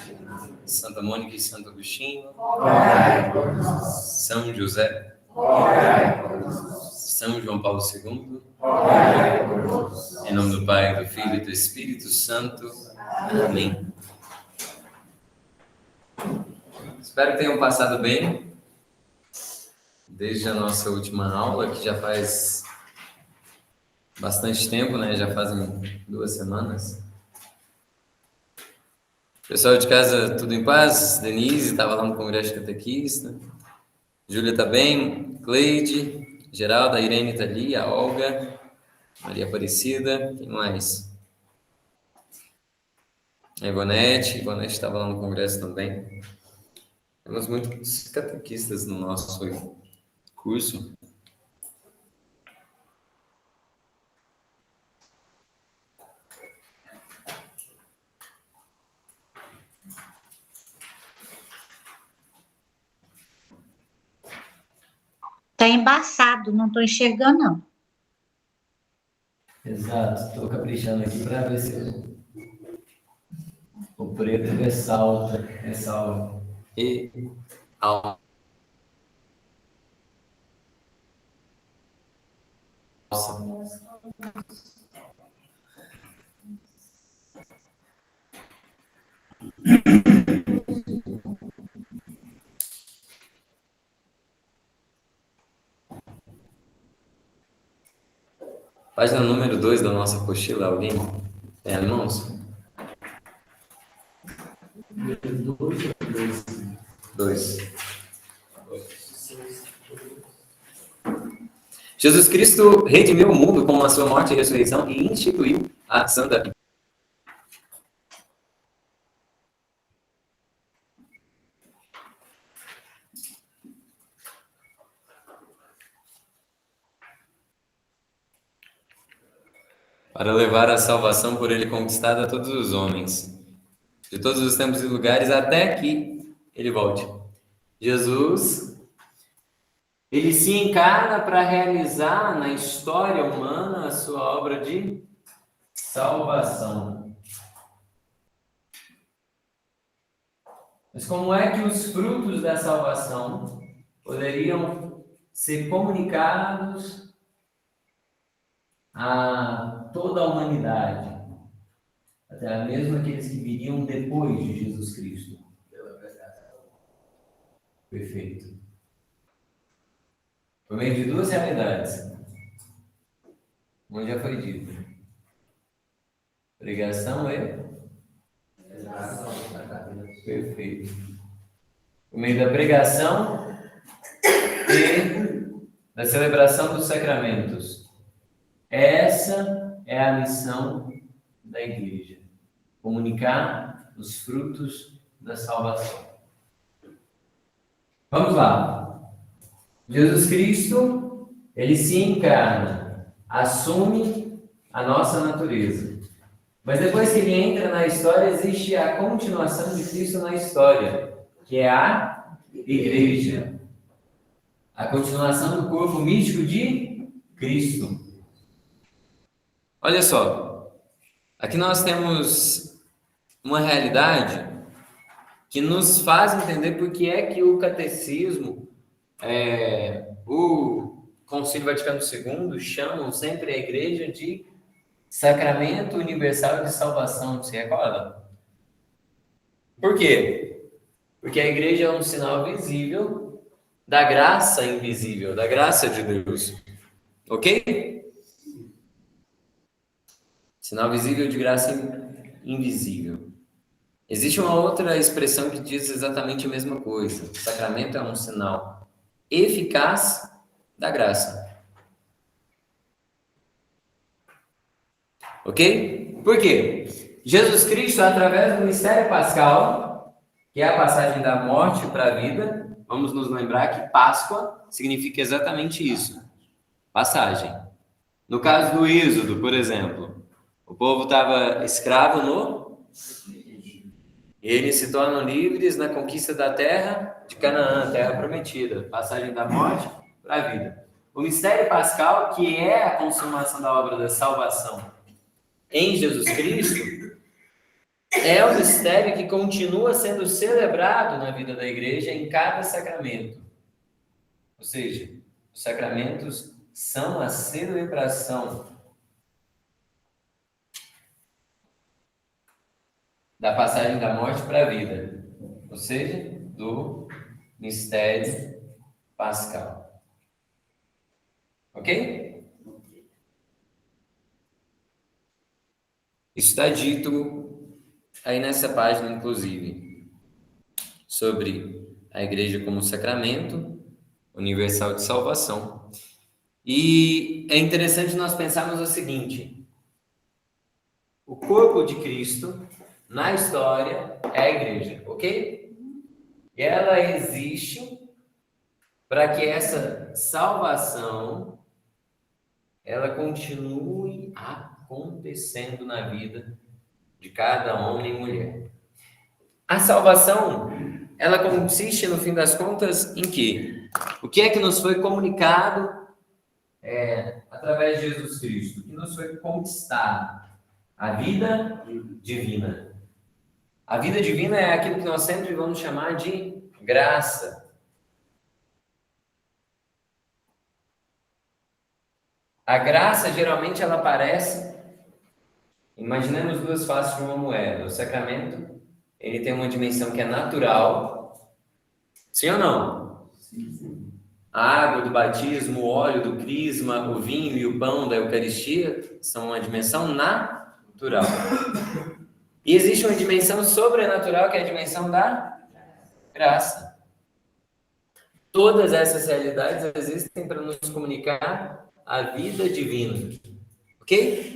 Santa Mônica e Santo Agostinho, rogai por nós. São José, rogai por nós. São João Paulo II, rogai por nós. Em nome do Pai, do Filho e do Espírito Santo. Amém. Espero que tenham passado bem desde a nossa última aula, que já faz bastante tempo, né? Já fazem 2 semanas. Pessoal de casa, tudo em paz? Denise estava lá no Congresso Catequista. Júlia está bem. Cleide, Geralda, a Irene está ali, a Olga, Maria Aparecida, quem mais? A Ivonete estava lá no Congresso também. Temos muitos catequistas no nosso curso. Tá embaçado, não estou enxergando, não. Exato, estou caprichando aqui para ver se o preto ressalta. E alça. Página número 2 da nossa apostila, alguém tem em mãos? 2. Jesus Cristo redimiu o mundo com a sua morte e ressurreição e instituiu a Santa para levar a salvação por ele conquistada a todos os homens, de todos os tempos e lugares, até que ele volte. Jesus, ele se encarna para realizar na história humana a sua obra de salvação. Mas como é que os frutos da salvação poderiam ser comunicados a toda a humanidade, até mesmo aqueles que viriam depois de Jesus Cristo? Perfeito. Por meio de 2 realidades, como já foi dito: pregação e perfeito. Por meio da pregação e da celebração dos sacramentos. Essa é a missão da igreja: comunicar os frutos da salvação. Vamos lá. Jesus Cristo, ele se encarna, assume a nossa natureza. Mas depois que ele entra na história, existe a continuação de Cristo na história, que é a igreja. A continuação do corpo místico de Cristo. Olha só, aqui nós temos uma realidade que nos faz entender por que é que o catecismo, o Concílio Vaticano II chamam sempre a igreja de Sacramento Universal de Salvação, se recorda? Por quê? Porque a igreja é um sinal visível da graça invisível, da graça de Deus. Ok? Sinal visível de graça invisível. Existe uma outra expressão que diz exatamente a mesma coisa. O sacramento é um sinal eficaz da graça. Ok? Por quê? Jesus Cristo, através do mistério pascal, que é a passagem da morte para a vida. Vamos nos lembrar que Páscoa significa exatamente isso, passagem. No caso do Êxodo, por exemplo, o povo estava escravo no... Eles se tornam livres na conquista da terra de Canaã, terra prometida, passagem da morte para a vida. O mistério pascal, que é a consumação da obra da salvação em Jesus Cristo, é o mistério que continua sendo celebrado na vida da igreja em cada sacramento. Ou seja, os sacramentos são a celebração da passagem da morte para a vida, ou seja, do mistério pascal. Ok? Isso está dito aí nessa página, inclusive, sobre a igreja como sacramento universal de salvação. E é interessante nós pensarmos o seguinte: o corpo de Cristo na história é a igreja, ok? E ela existe para que essa salvação ela continue acontecendo na vida de cada homem e mulher. A salvação, ela consiste, no fim das contas, em quê? O que é que nos foi comunicado através de Jesus Cristo? O que nos foi conquistado? A vida divina. A vida divina é aquilo que nós sempre vamos chamar de graça. A graça, geralmente, ela aparece... Imaginemos duas faces de uma moeda. O sacramento, ele tem uma dimensão que é natural. Sim ou não? Sim. A água do batismo, o óleo do crisma, o vinho e o pão da Eucaristia são uma dimensão natural. E existe uma dimensão sobrenatural, que é a dimensão da graça. Todas essas realidades existem para nos comunicar a vida divina. Ok?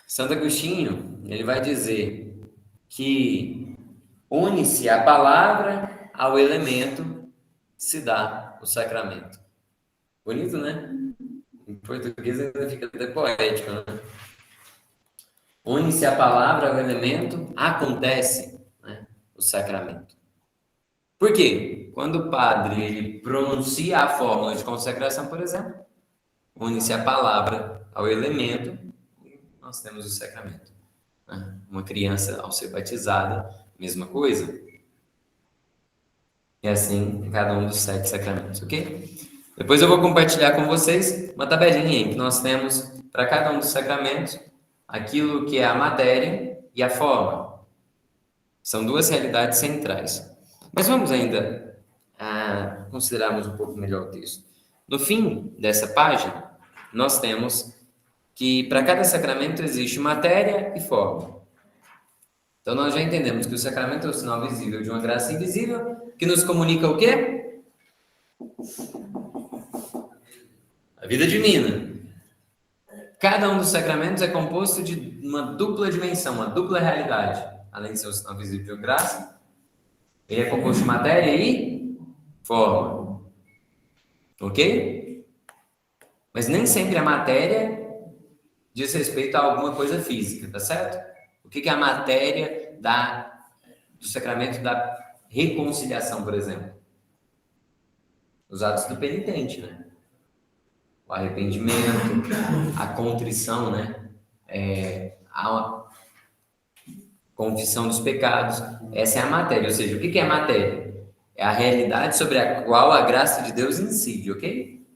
Santo Agostinho, ele vai dizer que une-se a palavra ao elemento, se dá o sacramento. Bonito, né? Em português ainda fica até poético, né? Une-se a palavra ao elemento, acontece, né, o sacramento. Por quê? Quando o padre ele pronuncia a fórmula de consagração, por exemplo, une-se a palavra ao elemento, nós temos o sacramento. Né? Uma criança, ao ser batizada, mesma coisa. E assim, em cada um dos 7 sacramentos, ok? Depois eu vou compartilhar com vocês uma tabelinha em que nós temos, para cada um dos sacramentos, aquilo que é a matéria e a forma. São duas realidades centrais. Mas vamos ainda considerarmos um pouco melhor o texto. No fim dessa página, nós temos que para cada sacramento existe matéria e forma. Então nós já entendemos que o sacramento é o sinal visível de uma graça invisível, que nos comunica o quê? A vida divina. Cada um dos sacramentos é composto de uma dupla dimensão, uma dupla realidade. Além de ser o sinal visível de uma graça, ele é composto de matéria e forma. Ok? Mas nem sempre a matéria diz respeito a alguma coisa física, tá certo? O que é a matéria do sacramento da reconciliação, por exemplo? Os atos do penitente, né? O arrependimento, a contrição, né? A confissão dos pecados. Essa é a matéria. Ou seja, o que é a matéria? É a realidade sobre a qual a graça de Deus incide, ok?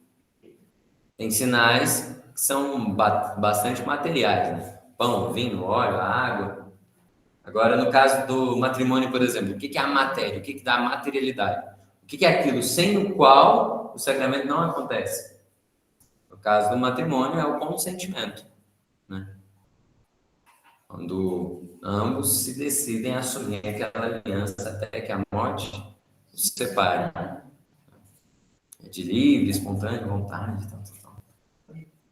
Tem sinais que são bastante materiais, né? Pão, vinho, óleo, água. Agora, no caso do matrimônio, por exemplo, o que é a matéria? O que dá a materialidade? O que é aquilo sem o qual o sacramento não acontece? No caso do matrimônio, é o consentimento, né? Quando ambos se decidem a assumir aquela aliança até que a morte os separe. É de livre, espontânea vontade, tal.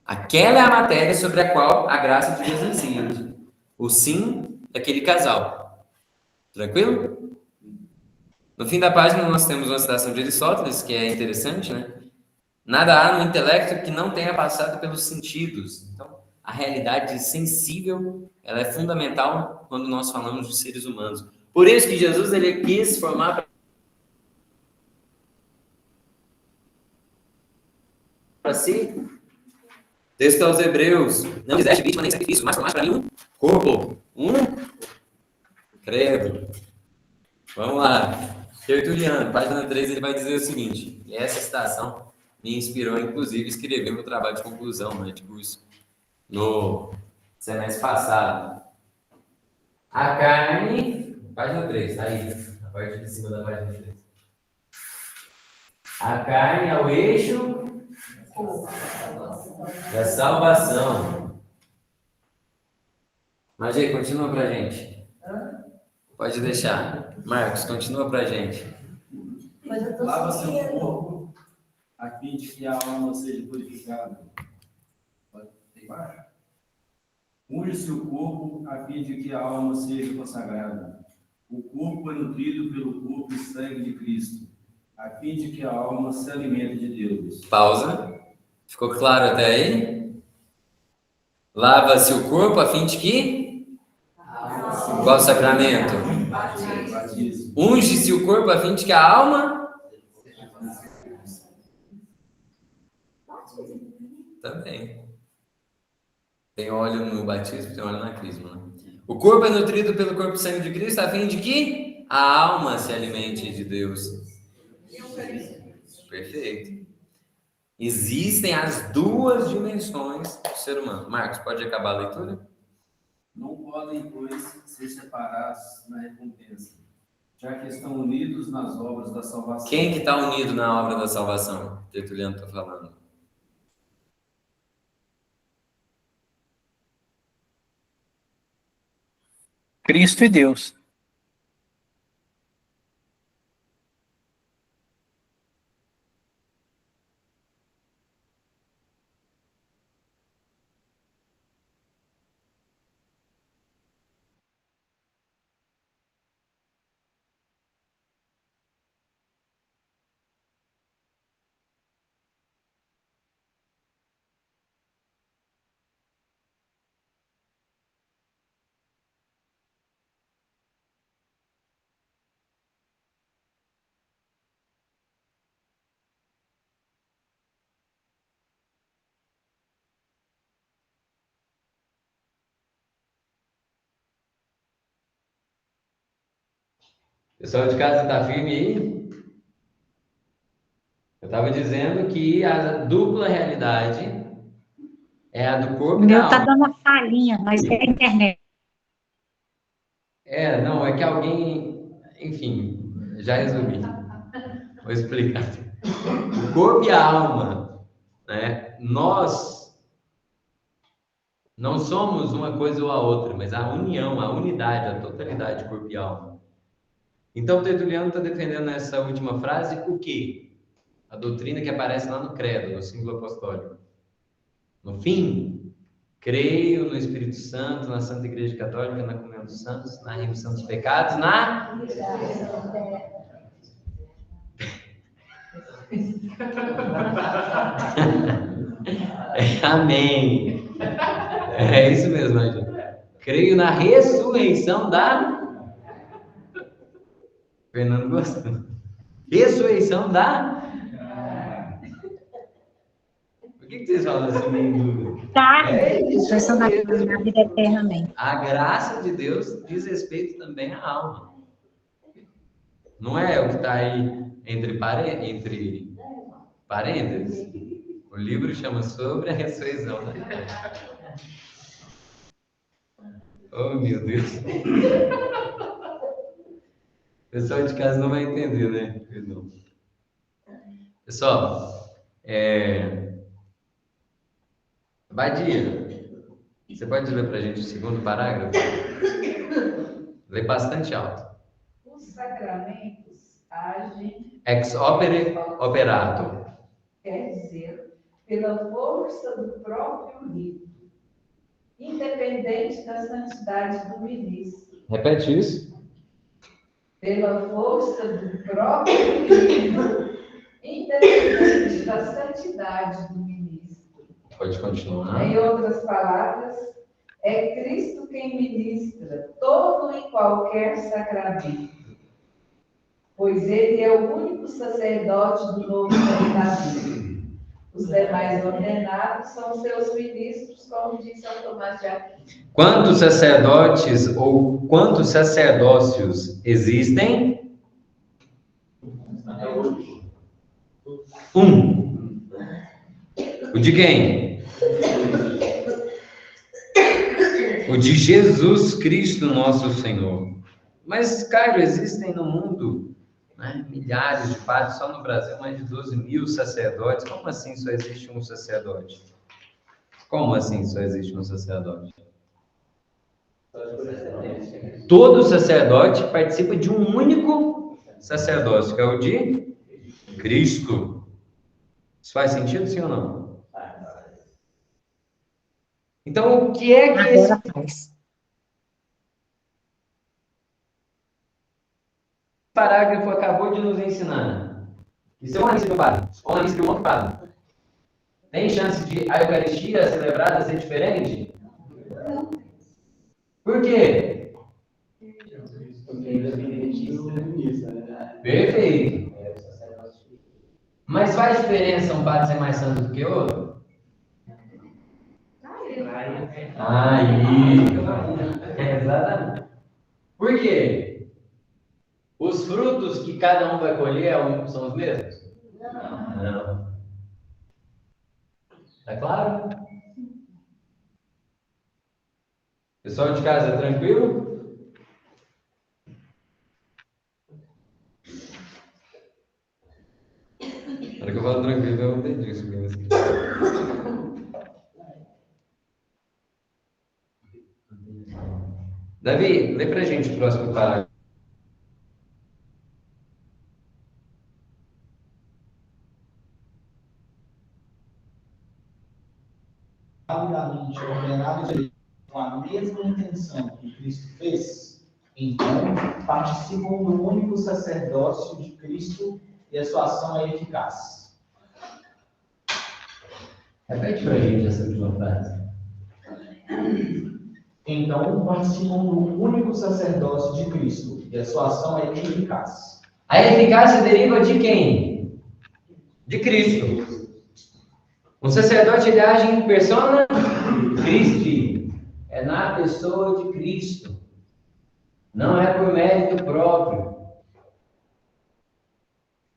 Aquela é a matéria sobre a qual a graça de Deus incide. o sim daquele casal. Tranquilo? No fim da página nós temos uma citação de Aristóteles, que é interessante, né? Nada há no intelecto que não tenha passado pelos sentidos. Então, a realidade sensível, ela é fundamental quando nós falamos de seres humanos. Por isso que Jesus ele quis formar para si. Texto aos Hebreus: não quiseste vítima nem sacrifício, mas formaste para mim um corpo. Credo. Vamos lá. Tertuliano, página 3, ele vai dizer o seguinte, e essa citação me inspirou, inclusive, a escrever meu trabalho de conclusão, né, de curso, no semestre passado. A carne, página 3, tá aí, a parte de cima da página 3. A carne é o eixo da salvação. Magê, continua pra gente. Pode deixar. Marcos, continua pra gente. Lava seu corpo, a fim de que a alma seja purificada. Pode ter embaixo. Unge seu corpo, a fim de que a alma seja consagrada. O corpo é nutrido pelo corpo e sangue de Cristo, a fim de que a alma se alimente de Deus. Pausa. Ficou claro até aí? Lava-se o corpo a fim de que? Qual o sacramento? Batismo. Unge-se o corpo a fim de que a alma? Também. Tem óleo no batismo, tem óleo na crisma. Né? O corpo é nutrido pelo corpo e sangue de Cristo a fim de que a alma se alimente de Deus. Perfeito. Existem as duas dimensões do ser humano. Marcos, pode acabar a leitura? Não podem, pois, ser separados na recompensa, já que estão unidos nas obras da salvação. Quem que está unido na obra da salvação? Tertuliano está falando. Cristo e Deus. Pessoal de casa está firme aí? Eu estava dizendo que a dupla realidade é a do corpo O e da meu tá alma. dando uma falhinha, mas é a internet. Não, é que alguém... Enfim, já resolvi. Vou explicar. O corpo e a alma, né? Nós não somos uma coisa ou a outra, mas a união, a unidade, a totalidade de corpo e alma. Então, o Tertuliano está defendendo nessa última frase o quê? A doutrina que aparece lá no credo, no símbolo apostólico. No fim, creio no Espírito Santo, na Santa Igreja Católica, na comunhão dos santos, na remissão dos pecados, na... Amém. É isso mesmo, gente. Creio na ressurreição da... Fernando gostou. Ressurreição da... Por que vocês falam assim, meio em dúvida? Tá, Isso ressurreição da mesmo. vida eternamente. A graça de Deus diz respeito também à alma. Não é o que está aí entre parênteses. O livro chama Sobre a Ressurreição da Carne. Oh, meu Deus. O pessoal de casa não vai entender, né? Perdão. Pessoal, Badia, você pode ler para a gente o segundo parágrafo? Lê bastante alto. Os sacramentos agem Ex opere operato. quer dizer, pela força do próprio rito, independente da santidade do ministro, Repete isso. pela força do próprio Espírito, independente da santidade do ministro. Pode continuar. Em outras palavras, é Cristo quem ministra todo e qualquer sacramento, pois ele é o único sacerdote do novo testamento. Os demais ordenados são seus ministros, como diz São Tomás de Aquino. Quantos sacerdotes ou quantos sacerdócios existem? Um. O de quem? O de Jesus Cristo, nosso Senhor. Mas, Caio, existem no mundo, né, milhares de padres, só no Brasil, mais de 12.000 sacerdotes. Como assim só existe um sacerdote? Como assim só existe um sacerdote? Todo sacerdote participa de um único sacerdócio, que é o de Cristo. Isso faz sentido, sim ou não? Então, o que é que esse Agora faz. parágrafo acabou de nos ensinar? Que se uma missa de um padre ou uma missa de um outro padre, tem chance de a Eucaristia celebrada ser diferente? Por quê? Perfeito. Mas faz diferença um padre ser mais santo do que outro? Aí. Exatamente. Por quê? Os frutos que cada um vai colher são os mesmos? Não. Tá claro? Pessoal de casa, tranquilo? Na hora que eu falo tranquilo, eu entendi isso mesmo. Davi, lê pra gente o próximo parágrafo. Validamente ordenado de com a mesma intenção que Cristo fez, então participam do único sacerdócio de Cristo e a sua ação é eficaz. Repete pra gente essa última frase. Então participam do único sacerdócio de Cristo e a sua ação é eficaz. A eficácia deriva de quem? De Cristo. O sacerdote ele age em persona Christi. É na pessoa de Cristo. Não é por mérito próprio.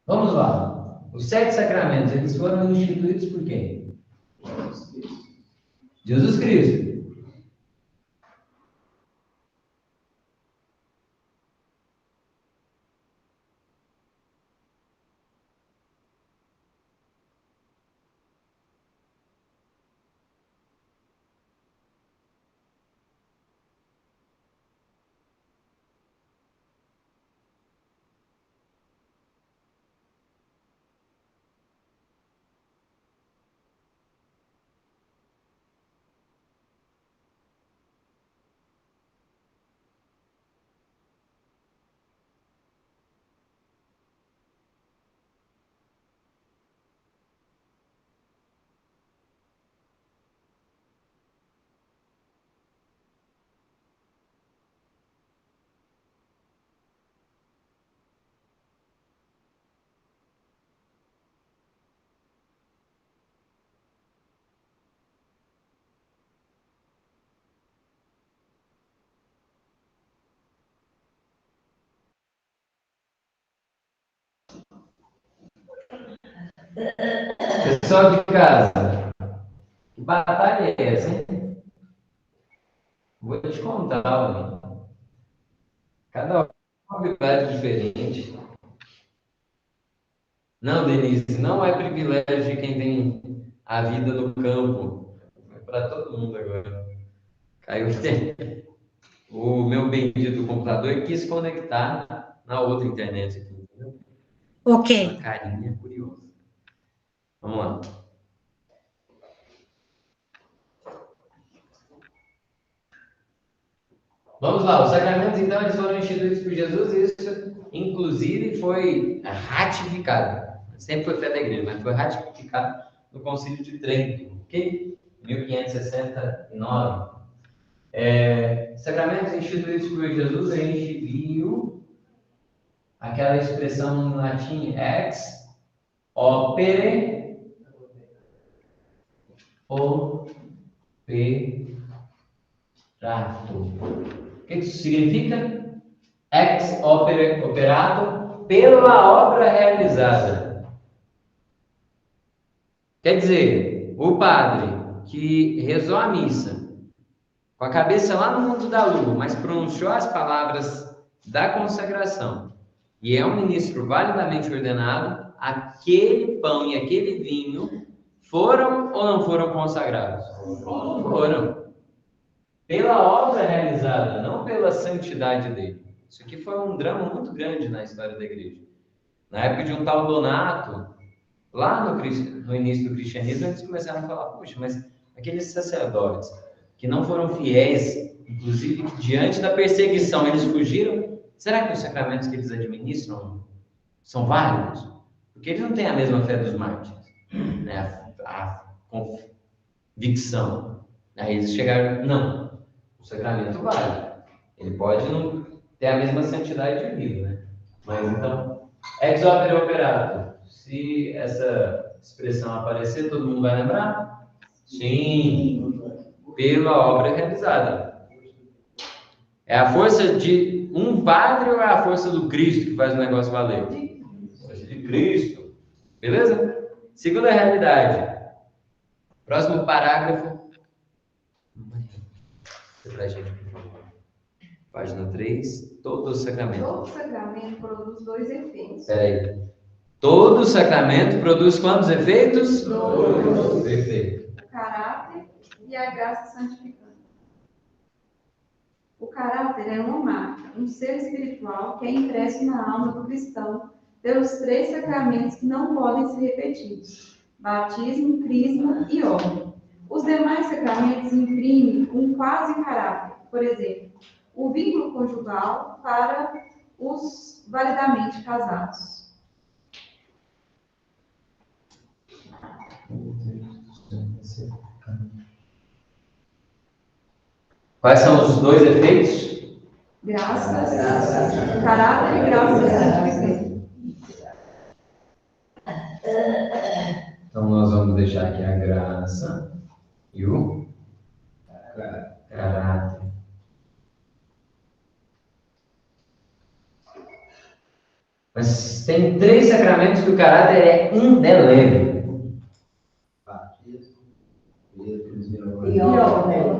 Vamos lá. Os 7 sacramentos, eles foram instituídos por quem? Jesus Cristo. Pessoal de casa, que batalha é essa, hein? Vou te contar, amigo. Cada um tem uma habilidade diferente. Não, Denise, não é privilégio de quem tem a vida no campo. É para todo mundo agora. Caiu o meu bendito computador quis conectar na outra internet aqui, entendeu? Ok. Uma carinha curiosa. Vamos lá. Vamos lá, os sacramentos, então, eles foram instituídos por Jesus e isso, inclusive, foi ratificado. Sempre foi fé da igreja, mas foi ratificado no Concílio de Trento, ok? 1569. Sacramentos instituídos por Jesus, a gente viu aquela expressão em latim ex opere operato. O que isso significa? Ex opere operato, pela obra realizada. Quer dizer, o padre que rezou a missa com a cabeça lá no mundo da lua, mas pronunciou as palavras da consagração e é um ministro validamente ordenado, aquele pão e aquele vinho foram ou não foram consagrados? Foram. Pela obra realizada, não pela santidade dele. Isso aqui foi um drama muito grande na história da igreja. Na época de um tal Donato, lá no início do cristianismo, eles começaram a falar, puxa, mas aqueles sacerdotes que não foram fiéis, inclusive diante da perseguição, eles fugiram, será que os sacramentos que eles administram são válidos? Porque eles não têm a mesma fé dos mártires, né? A convicção. Aí eles chegaram, não, o sacramento vale. Ele pode não ter a mesma santidade de vida, né? Mas então, ex opere operato. Se essa expressão aparecer, todo mundo vai lembrar? Sim, pela obra realizada. É a força de um padre ou é a força do Cristo que faz o negócio valer? A força de Cristo. Beleza? Segunda realidade. Próximo parágrafo. Pra gente, por favor. Página 3. Todo sacramento. Todo sacramento produz dois efeitos. Espera aí. Todo sacramento produz quantos efeitos? Dois. Perfeito. O caráter e a graça santificante. O caráter é uma marca, um ser espiritual que é impresso na alma do cristão pelos três sacramentos que não podem ser repetidos: batismo, crisma e ordem. Os demais sacramentos imprimem um quase caráter, por exemplo, o vínculo conjugal para os validamente casados. Quais são os dois efeitos? Graças, caráter e graça santificante. Então nós vamos deixar aqui a graça e o caráter. Mas tem três sacramentos que o caráter é indelével. E ordem.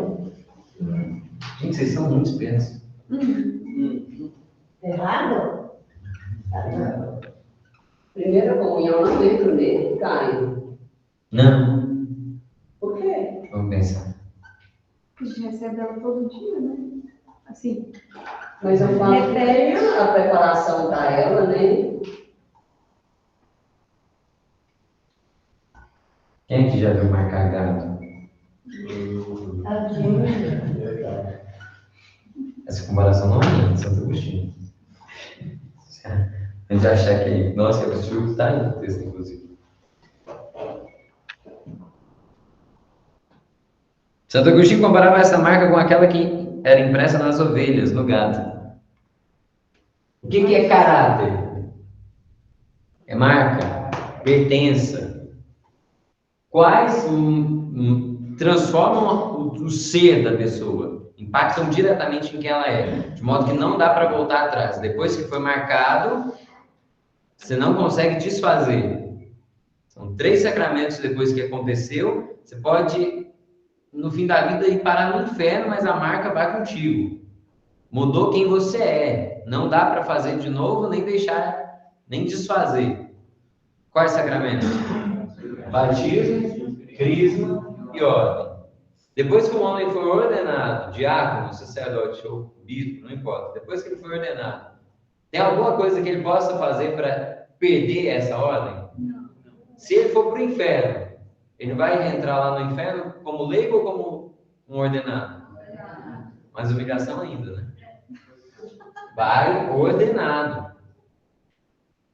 Gente, vocês são muito espertos. Errado? Primeira comunhão não entra nele, Caio. Não. Por quê? Vamos pensar. A gente recebe ela todo dia, né? Assim, Mas eu falo que tem a preparação para ela, né? Quem é que já viu marcar gado? Essa comparação não é minha, Santo Agostinho. A gente achar que, nossa, que absurdo, está aí no texto, inclusive. Santo Agostinho comparava essa marca com aquela que era impressa nas ovelhas, no gado. O que é caráter? É marca, pertença. Quais transformam o ser da pessoa, impactam diretamente em quem ela é, de modo que não dá para voltar atrás. Depois que foi marcado, você não consegue desfazer. São 3 sacramentos depois que aconteceu, você pode, no fim da vida, ir parar no inferno, mas a marca vai contigo. Mudou quem você é. Não dá para fazer de novo, nem deixar, nem desfazer. Quais sacramentos? Batismo, crisma e ordem. Depois que o homem foi ordenado, diácono, sacerdote ou bispo, não importa. Depois que ele foi ordenado, tem alguma coisa que ele possa fazer para perder essa ordem? Não. Se ele for para o inferno, ele vai entrar lá no inferno como leigo ou como um ordenado? Mas humilhação ainda, né? Vai ordenado.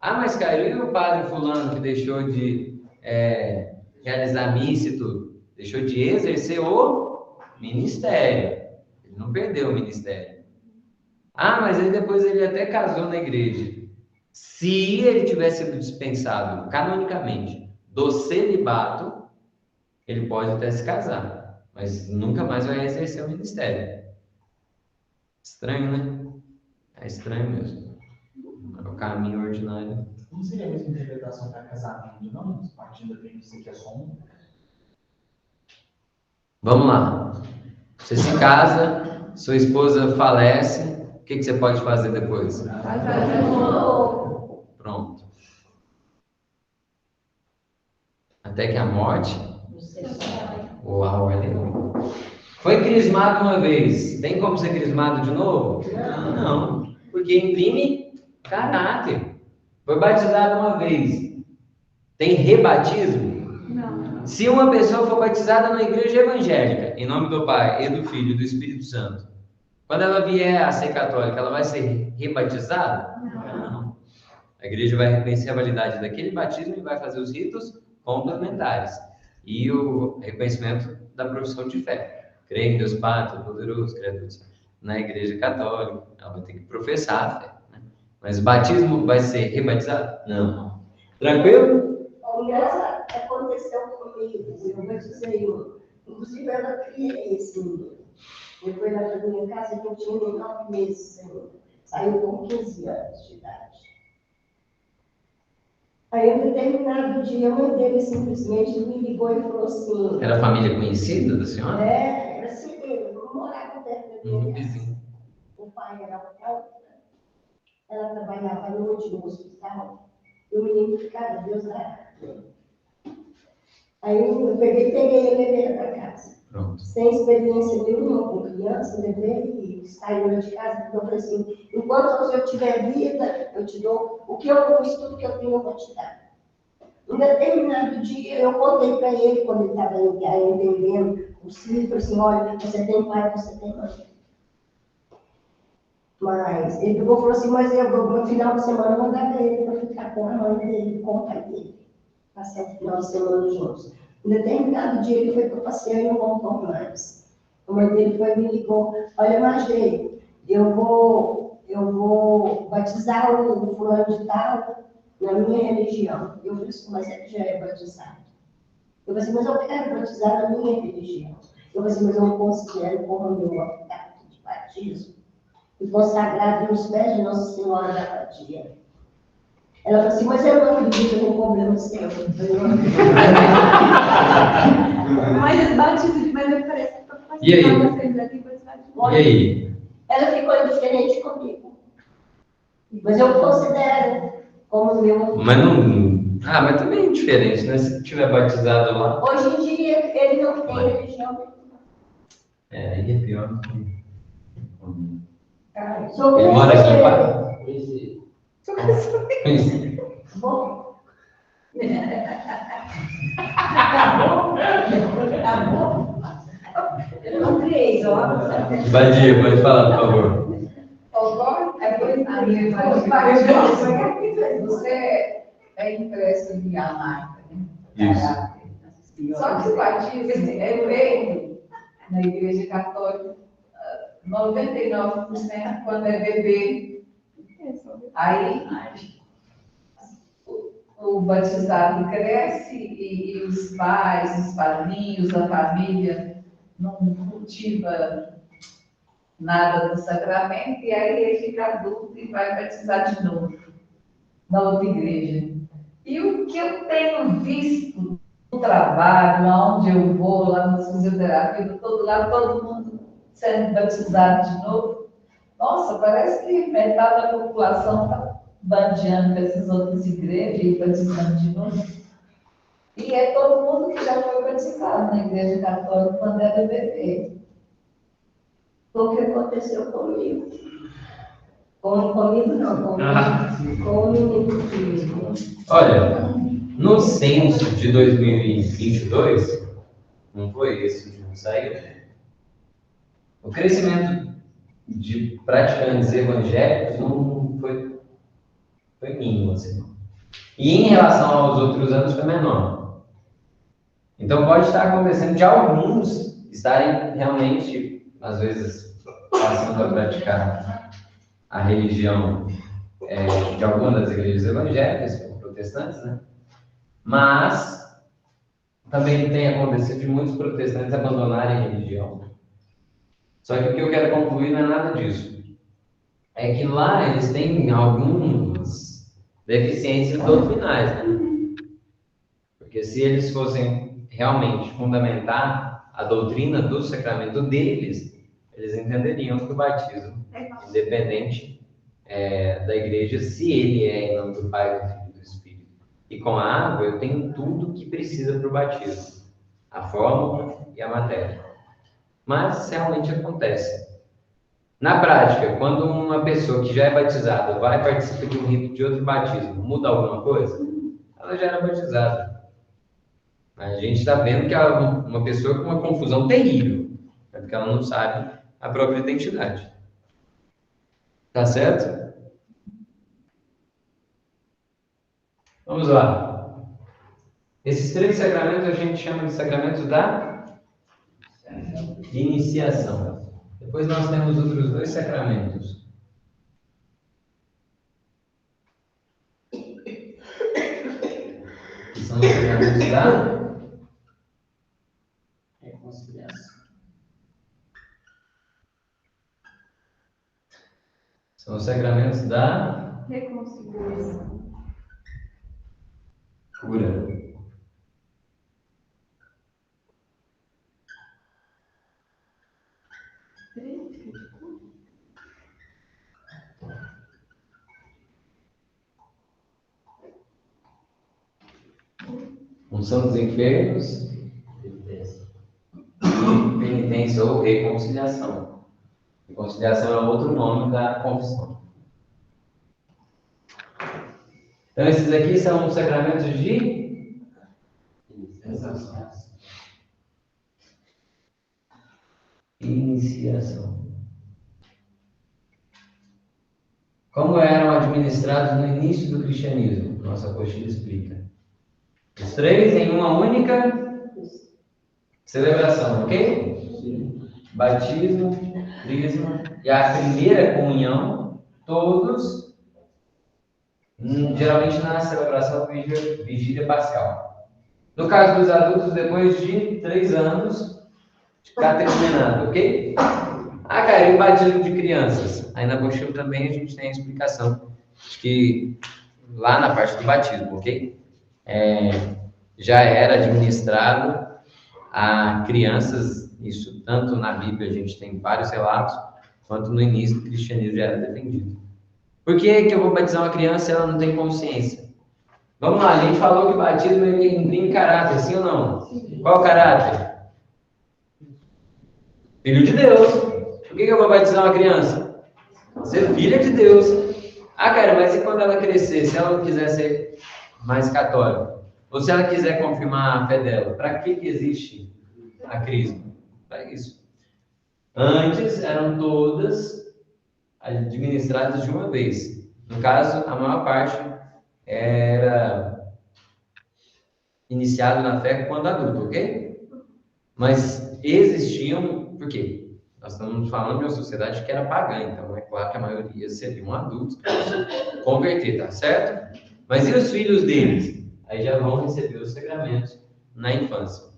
Ah, mas Caio, e o padre fulano que deixou de realizar missa e tudo? Deixou de exercer o ministério. Ele não perdeu o ministério. Ah, mas aí depois ele até casou na igreja. Se ele tivesse sido dispensado canonicamente do celibato, ele pode até se casar, mas nunca mais vai exercer o ministério. Estranho, né? É estranho mesmo. É o caminho ordinário. Não seria a mesma interpretação para casamento, não? Partindo da premissa que é só um? Vamos lá. Você se casa, sua esposa falece, o que você pode fazer depois? Pronto. Até que a morte. Uau, é legal. Foi crismado uma vez, tem como ser crismado de novo? Não, porque imprime caráter. Foi batizado uma vez, tem rebatismo? Não. Se uma pessoa for batizada na igreja evangélica, em nome do Pai, e do Filho e do Espírito Santo, quando ela vier a ser católica, ela vai ser rebatizada? Não. A igreja vai reconhecer a validade daquele batismo e vai fazer os ritos complementares. E o reconhecimento da profissão de fé. Creio em Deus Pai, Todo-Poderoso, Criador. Na igreja católica, ela vai ter que professar a fé. Né? Mas o batismo vai ser rebatizado? Não. Tranquilo? Engraçado, aconteceu comigo, eu batizei um. Inclusive, ela criei esse menino. Ele foi lá para minha casa, ele tinha 9 meses, saiu com 15 anos de idade. Aí, em determinado dia, a mãe dele simplesmente me ligou e falou assim... Era família conhecida da senhora? Era assim, eu morava perto da minha casa. O pai era alcoólatra, ela trabalhava à noite no hospital, e o menino ficava, Deus lá. Aí eu peguei e levei para casa. Pronto. Sem experiência nenhuma com criança, levei e saí de casa, porque eu falei assim, enquanto eu tiver vida, eu te dou o que eu fiz, tudo que eu tenho, eu vou te dar. Em determinado dia, eu contei para ele, quando ele estava entendendo o filho, falei assim, olha, você tem pai, você tem mãe. Mas ele falou assim, mas eu vou, no final de semana, eu vou dar para ele para ficar com a mãe dele, com o pai dele. Passei o final de semana juntos. Em determinado dia, ele foi para passear e não voltou mais. A mãe dele foi e me ligou, olha, Margei, eu vou batizar o fulano de tal na minha religião. Eu falei assim, mas ele já é batizado. Eu falei assim, mas eu quero batizar na minha religião. Eu falei assim, mas eu não considero como meu ato de batismo e consagrado nos pés de Nossa Senhora da Abadia. Ela falou assim, mas eu não acredito no problema seu. Mas esse batismo, mas eu parece que para E aí? vocês aqui, E aí? Ela ficou indiferente comigo. Mas eu considero como meu... Mas não... Ah, mas também é diferente, né? Se tiver batizado lá... Hoje em dia, ele não tem religião. Aí é pior. Sou Ele mora aqui, brasileira. Bom. Tá bom. Eu não criei, ó. Badia, pode falar, por favor. Você é impresso em marca, né? Isso. Só que o batismo é feito na Igreja Católica, 99% quando é bebê. Aí o batizado cresce e os pais, os padrinhos, a família não cultiva nada do sacramento, e aí ele fica adulto e vai batizar de novo na outra igreja. E o que eu tenho visto no trabalho, aonde eu vou, lá nas fisioterapias, todo mundo sendo batizado de novo. Nossa, parece que metade da população está bandeando com essas outras igrejas e batizando de novo. E é todo mundo que já foi batizado na igreja católica quando era bebê. Foi o que aconteceu comigo. Comigo não, com o menino. Olha, no censo de 2022, não foi esse que saiu? O crescimento de praticantes evangélicos não foi mínimo, assim. E em relação aos outros anos foi menor. Então pode estar acontecendo de alguns estarem realmente, às vezes, passando a praticar a religião de alguma das igrejas evangélicas, como protestantes, né? Mas também tem acontecido de muitos protestantes abandonarem a religião. Só que o que eu quero concluir não é nada disso. É que lá eles têm algumas deficiências doutrinais, né? Porque se eles fossem realmente fundamentar a doutrina do sacramento deles, eles entenderiam que o batismo, independente da igreja, se ele é em nome do Pai, do Filho e do Espírito. E com a água eu tenho tudo que precisa para o batismo. A fórmula e a matéria. Mas realmente acontece. Na prática, quando uma pessoa que já é batizada vai participar de um rito de outro batismo, muda alguma coisa? Ela já era batizada. A gente está vendo que ela é uma pessoa com uma confusão terrível, porque ela não sabe a própria identidade. Tá certo? Vamos lá. Esses 3 sacramentos a gente chama de sacramentos da iniciação. Depois nós temos outros 2 sacramentos. Que são os sacramentos da Reconciliação. São os sacramentos da Reconciliação. cura. Unção dos enfermos, penitência ou reconciliação. Reconciliação é outro nome da confissão. Então, esses aqui são os sacramentos de iniciação. Como eram administrados no início do cristianismo? Nossa apostila explica. Os 3 em uma única celebração, ok? Batismo, crisma e a primeira comunhão, todos geralmente na celebração vigília pascal. No caso dos adultos, depois de 3 anos de catecumenado, ok? Ah, cara, e o batismo de crianças? Aí na apostila também a gente tem a explicação de que lá na parte do batismo, ok? Já era administrado a crianças, isso tanto na Bíblia a gente tem vários relatos, quanto no início do cristianismo já era defendido. Por que eu vou batizar uma criança se ela não tem consciência? Vamos lá, a gente falou que o batismo ele imprime caráter, sim ou não? Qual o caráter? Filho de Deus. Por que eu vou batizar uma criança? Ser filha de Deus. Ah, cara, mas e quando ela crescer, se ela não quiser ser mais católica? Ou se ela quiser confirmar a fé dela? Para que existe a crisma? Para isso. Antes eram todas administradas de uma vez. No caso, a maior parte era iniciado na fé quando adulto, ok? Mas existiam, por quê? Nós estamos falando de uma sociedade que era pagã, então é claro que a maioria seriam adultos para se converter, tá certo? Mas e os filhos deles? Aí já vão receber os sacramentos na infância.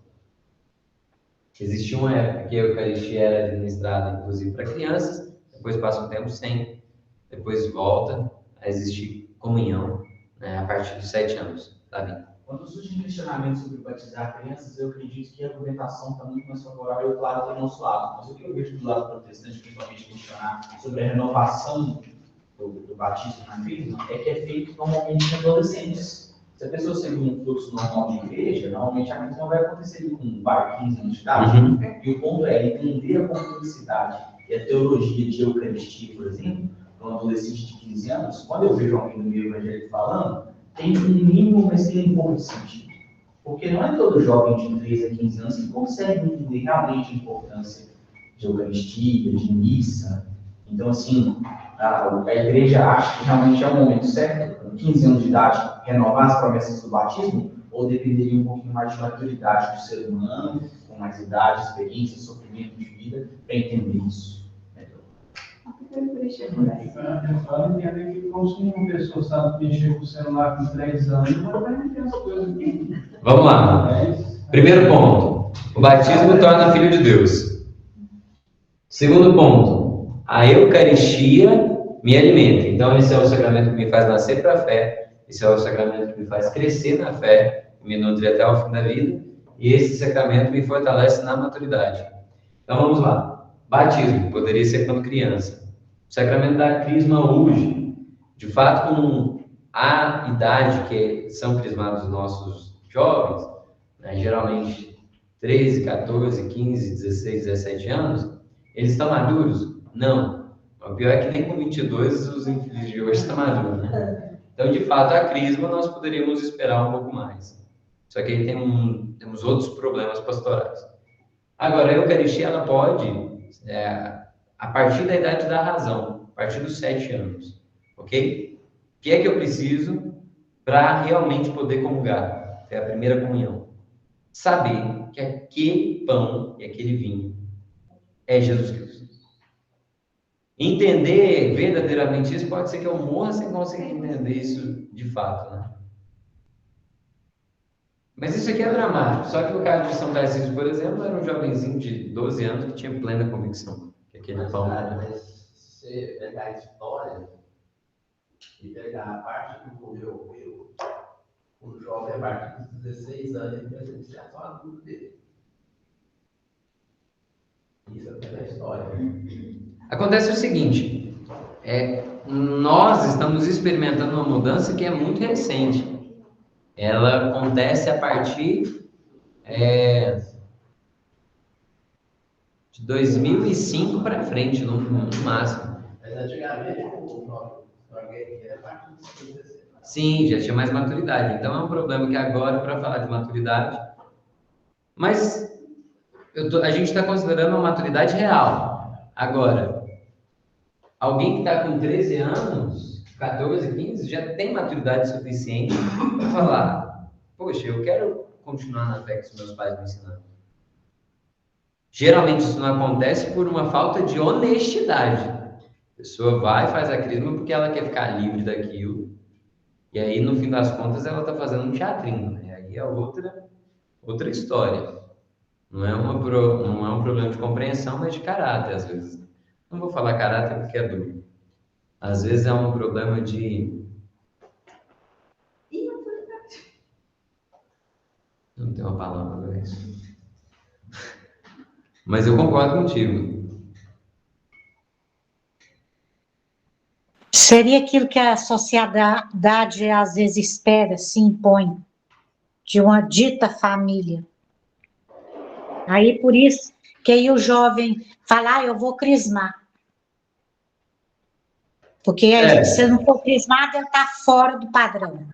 Existia uma época que a Eucaristia era administrada, inclusive, para crianças, depois passa um tempo sem, depois volta a existir comunhão, né, a partir dos 7 anos da vida. Quando surgem questionamentos sobre batizar crianças, eu acredito que a argumentação está muito mais favorável ao lado do nosso lado. Mas o que eu vejo do lado protestante, principalmente, questionar sobre a renovação do batismo na crisma, é que é feito normalmente em adolescentes. Se a pessoa seguir um fluxo normal de igreja, normalmente a crisma vai acontecer com 15 anos de idade. E o ponto é entender a complexidade e a teologia de Eucaristia, por exemplo, para um adolescente de 15 anos. Quando eu vejo alguém no meio evangélico falando, tem um mínimo, mas tem um pouco de sentido. Porque não é todo jovem de 13 a 15 anos que consegue entender realmente a importância de Eucaristia, de missa, Então, assim, a igreja acha que realmente é o momento certo, com 15 anos de idade, renovar as promessas do batismo, ou dependeria um pouquinho mais de maturidade do ser humano, com mais idade, experiência, sofrimento de vida, para entender isso? Eu entendo que, como se uma pessoa sabe mexer com o celular com 3 anos, mas vai entender as coisas que... Vamos lá. Primeiro ponto. O batismo torna filho de Deus. Segundo ponto. A Eucaristia me alimenta. Então, esse é o sacramento que me faz nascer para a fé. Esse é o sacramento que me faz crescer na fé, me nutrir até o fim da vida. E esse sacramento me fortalece na maturidade. Então, vamos lá. Batismo. Poderia ser quando criança. O sacramento da crisma hoje, de fato, com a idade que são crismados os nossos jovens, né, geralmente 13, 14, 15, 16, 17 anos, eles estão maduros? Não. O pior é que nem com 22 os infelizes de hoje estão maduros, né? Então, de fato, a crisma nós poderíamos esperar um pouco mais. Só que aí temos outros problemas pastorais. Agora, a Eucaristia, ela pode... a partir da idade da razão, a partir dos 7 anos, ok? O que é que eu preciso para realmente poder comungar? É a primeira comunhão. Saber que aquele pão e aquele vinho é Jesus Cristo. Entender verdadeiramente isso, pode ser que eu morra sem conseguir entender isso de fato, né? Mas isso aqui é dramático. Só que no caso de São Tarcísio, por exemplo, era um jovenzinho de 12 anos que tinha plena convicção. Aquele pão. Mas se você pegar a história e pegar a parte que ocorreu o jovem a partir dos 16 anos, ele presenciar só a dúvida dele. Isso é pela história. Acontece o seguinte, nós estamos experimentando uma mudança que é muito recente. Ela acontece a partir de 2005 para frente, no máximo. Mas antigamente, alguém era a partir dos 16 anos. Sim, já tinha mais maturidade. Então é um problema que agora, para falar de maturidade, mas a gente está considerando uma maturidade real. Agora, alguém que está com 13 anos, 14, 15, já tem maturidade suficiente para falar: poxa, eu quero continuar na fé que os meus pais me ensinaram. Geralmente isso não acontece por uma falta de honestidade. A pessoa vai e faz a crisma porque ela quer ficar livre daquilo. E aí, no fim das contas, ela está fazendo um teatrinho, né? Aí é outra história. Não é um problema de compreensão, mas de caráter, às vezes. Não vou falar caráter porque é duro. Às vezes é um problema de... Não tem uma palavra para isso. Mas eu concordo contigo. Seria aquilo que a sociedade às vezes espera, se impõe, de uma dita família. Aí por isso que aí o jovem fala: eu vou crismar. Porque se eu não for crismado, ele está fora do padrão.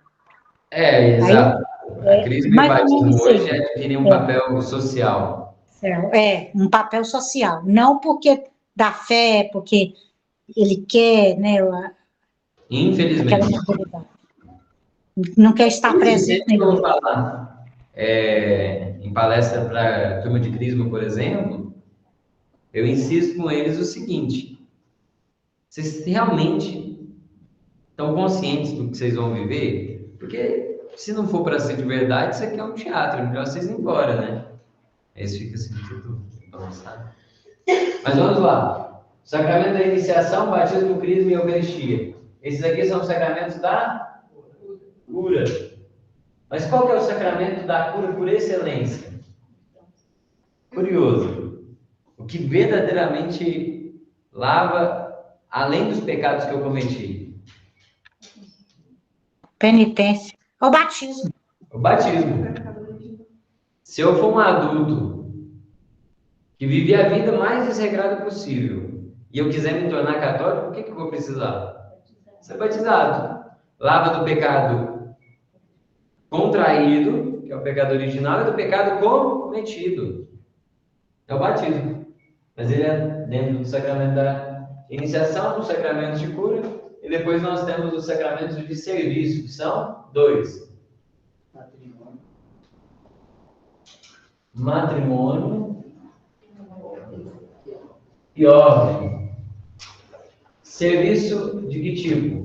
Exato. A crisma e o batismo hoje adquirem um papel social. Um papel social. Não porque da fé, porque ele quer, né? Infelizmente. Não quer estar presente. Eu vou falar em palestra para a turma de crisma, por exemplo, eu insisto com eles o seguinte: vocês realmente estão conscientes do que vocês vão viver? Porque se não for para ser de verdade, isso aqui é um teatro, é melhor vocês ir embora, né? Aí você fica assim, tudo avançado. Mas vamos lá. Sacramento da iniciação, batismo, crisma e eucaristia. Esses aqui são os sacramentos da cura. Mas qual que é o sacramento da cura por excelência? Curioso. O que verdadeiramente lava além dos pecados que eu cometi? Penitência. O batismo. O batismo. Se eu for um adulto que vive a vida mais desregrada possível e eu quiser me tornar católico, o que eu vou precisar? Ser batizado. Lava do pecado contraído, que é o pecado original, e do pecado cometido. É o batismo. Mas ele é dentro do sacramento da iniciação dos sacramentos de cura, e depois nós temos os sacramentos de serviço, que são 2. Matrimônio e ordem. Serviço de que tipo?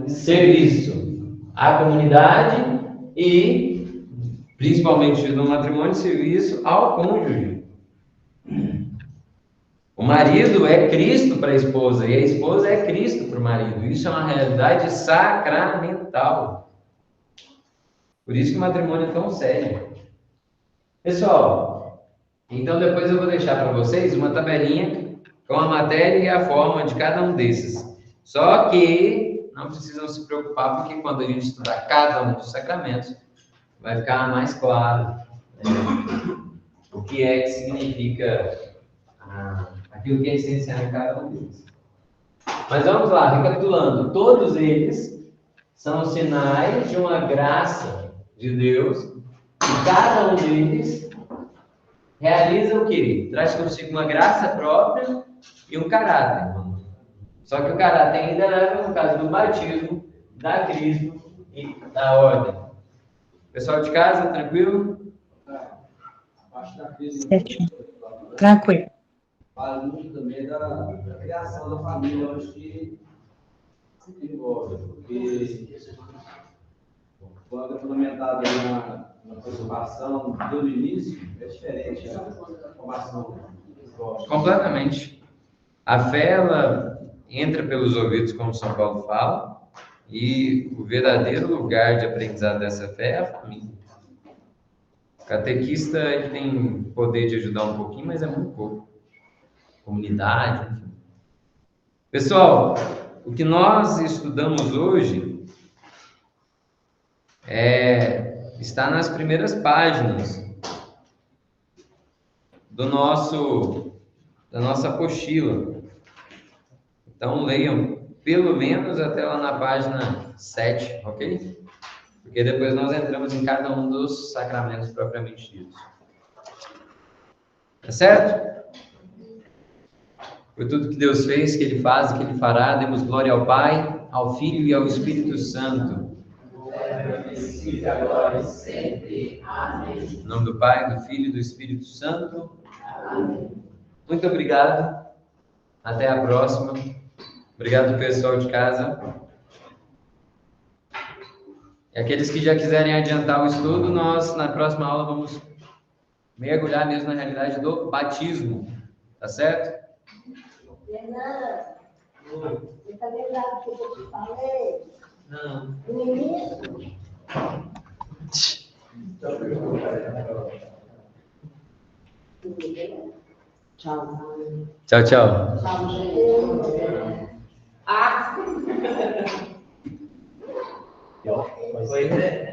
Serviço à comunidade e, principalmente no matrimônio, serviço ao cônjuge. O marido é Cristo para a esposa e a esposa é Cristo para o marido. Isso é uma realidade sacramental. Por isso que o matrimônio é tão sério. Pessoal, então depois eu vou deixar para vocês uma tabelinha com a matéria e a forma de cada um desses. Só que não precisam se preocupar, porque quando a gente estudar cada um dos sacramentos, vai ficar mais claro, né, o que é que significa aquilo que é essencial em cada um deles. Mas vamos lá, recapitulando. Todos eles são sinais de uma graça de Deus, e cada um deles realiza o quê? Traz consigo uma graça própria e um caráter. Só que o caráter ainda leva, no caso do batismo, da crisma e da ordem. Pessoal de casa, tranquilo? Certinho. Tranquilo. Fala muito também da criação da família, onde que se envolve, porque quando é fundamentado na preocupação do início, é diferente a formação. Completamente. A fé, ela entra pelos ouvidos, como São Paulo fala, e o verdadeiro lugar de aprendizado dessa fé é a família. O catequista, ele tem poder de ajudar um pouquinho, mas é muito pouco. Comunidade, enfim. Pessoal, o que nós estudamos hoje está nas primeiras páginas da nossa apostila. Então, leiam pelo menos até lá na página 7, ok? Porque depois nós entramos em cada um dos sacramentos propriamente ditos. Tá certo? Por tudo que Deus fez, que Ele faz e que Ele fará, demos glória ao Pai, ao Filho e ao Espírito Santo. Em nome do Pai, do Filho e do Espírito Santo. Amém. Muito obrigado. Até a próxima. Obrigado, pessoal de casa. E aqueles que já quiserem adiantar o estudo, nós, na próxima aula, vamos mergulhar mesmo na realidade do batismo. Tá certo? Renan, você está lembrado do que eu te falei? Não. No início? Tchau. Tchau, tchau. Tchau, gente. Pois é.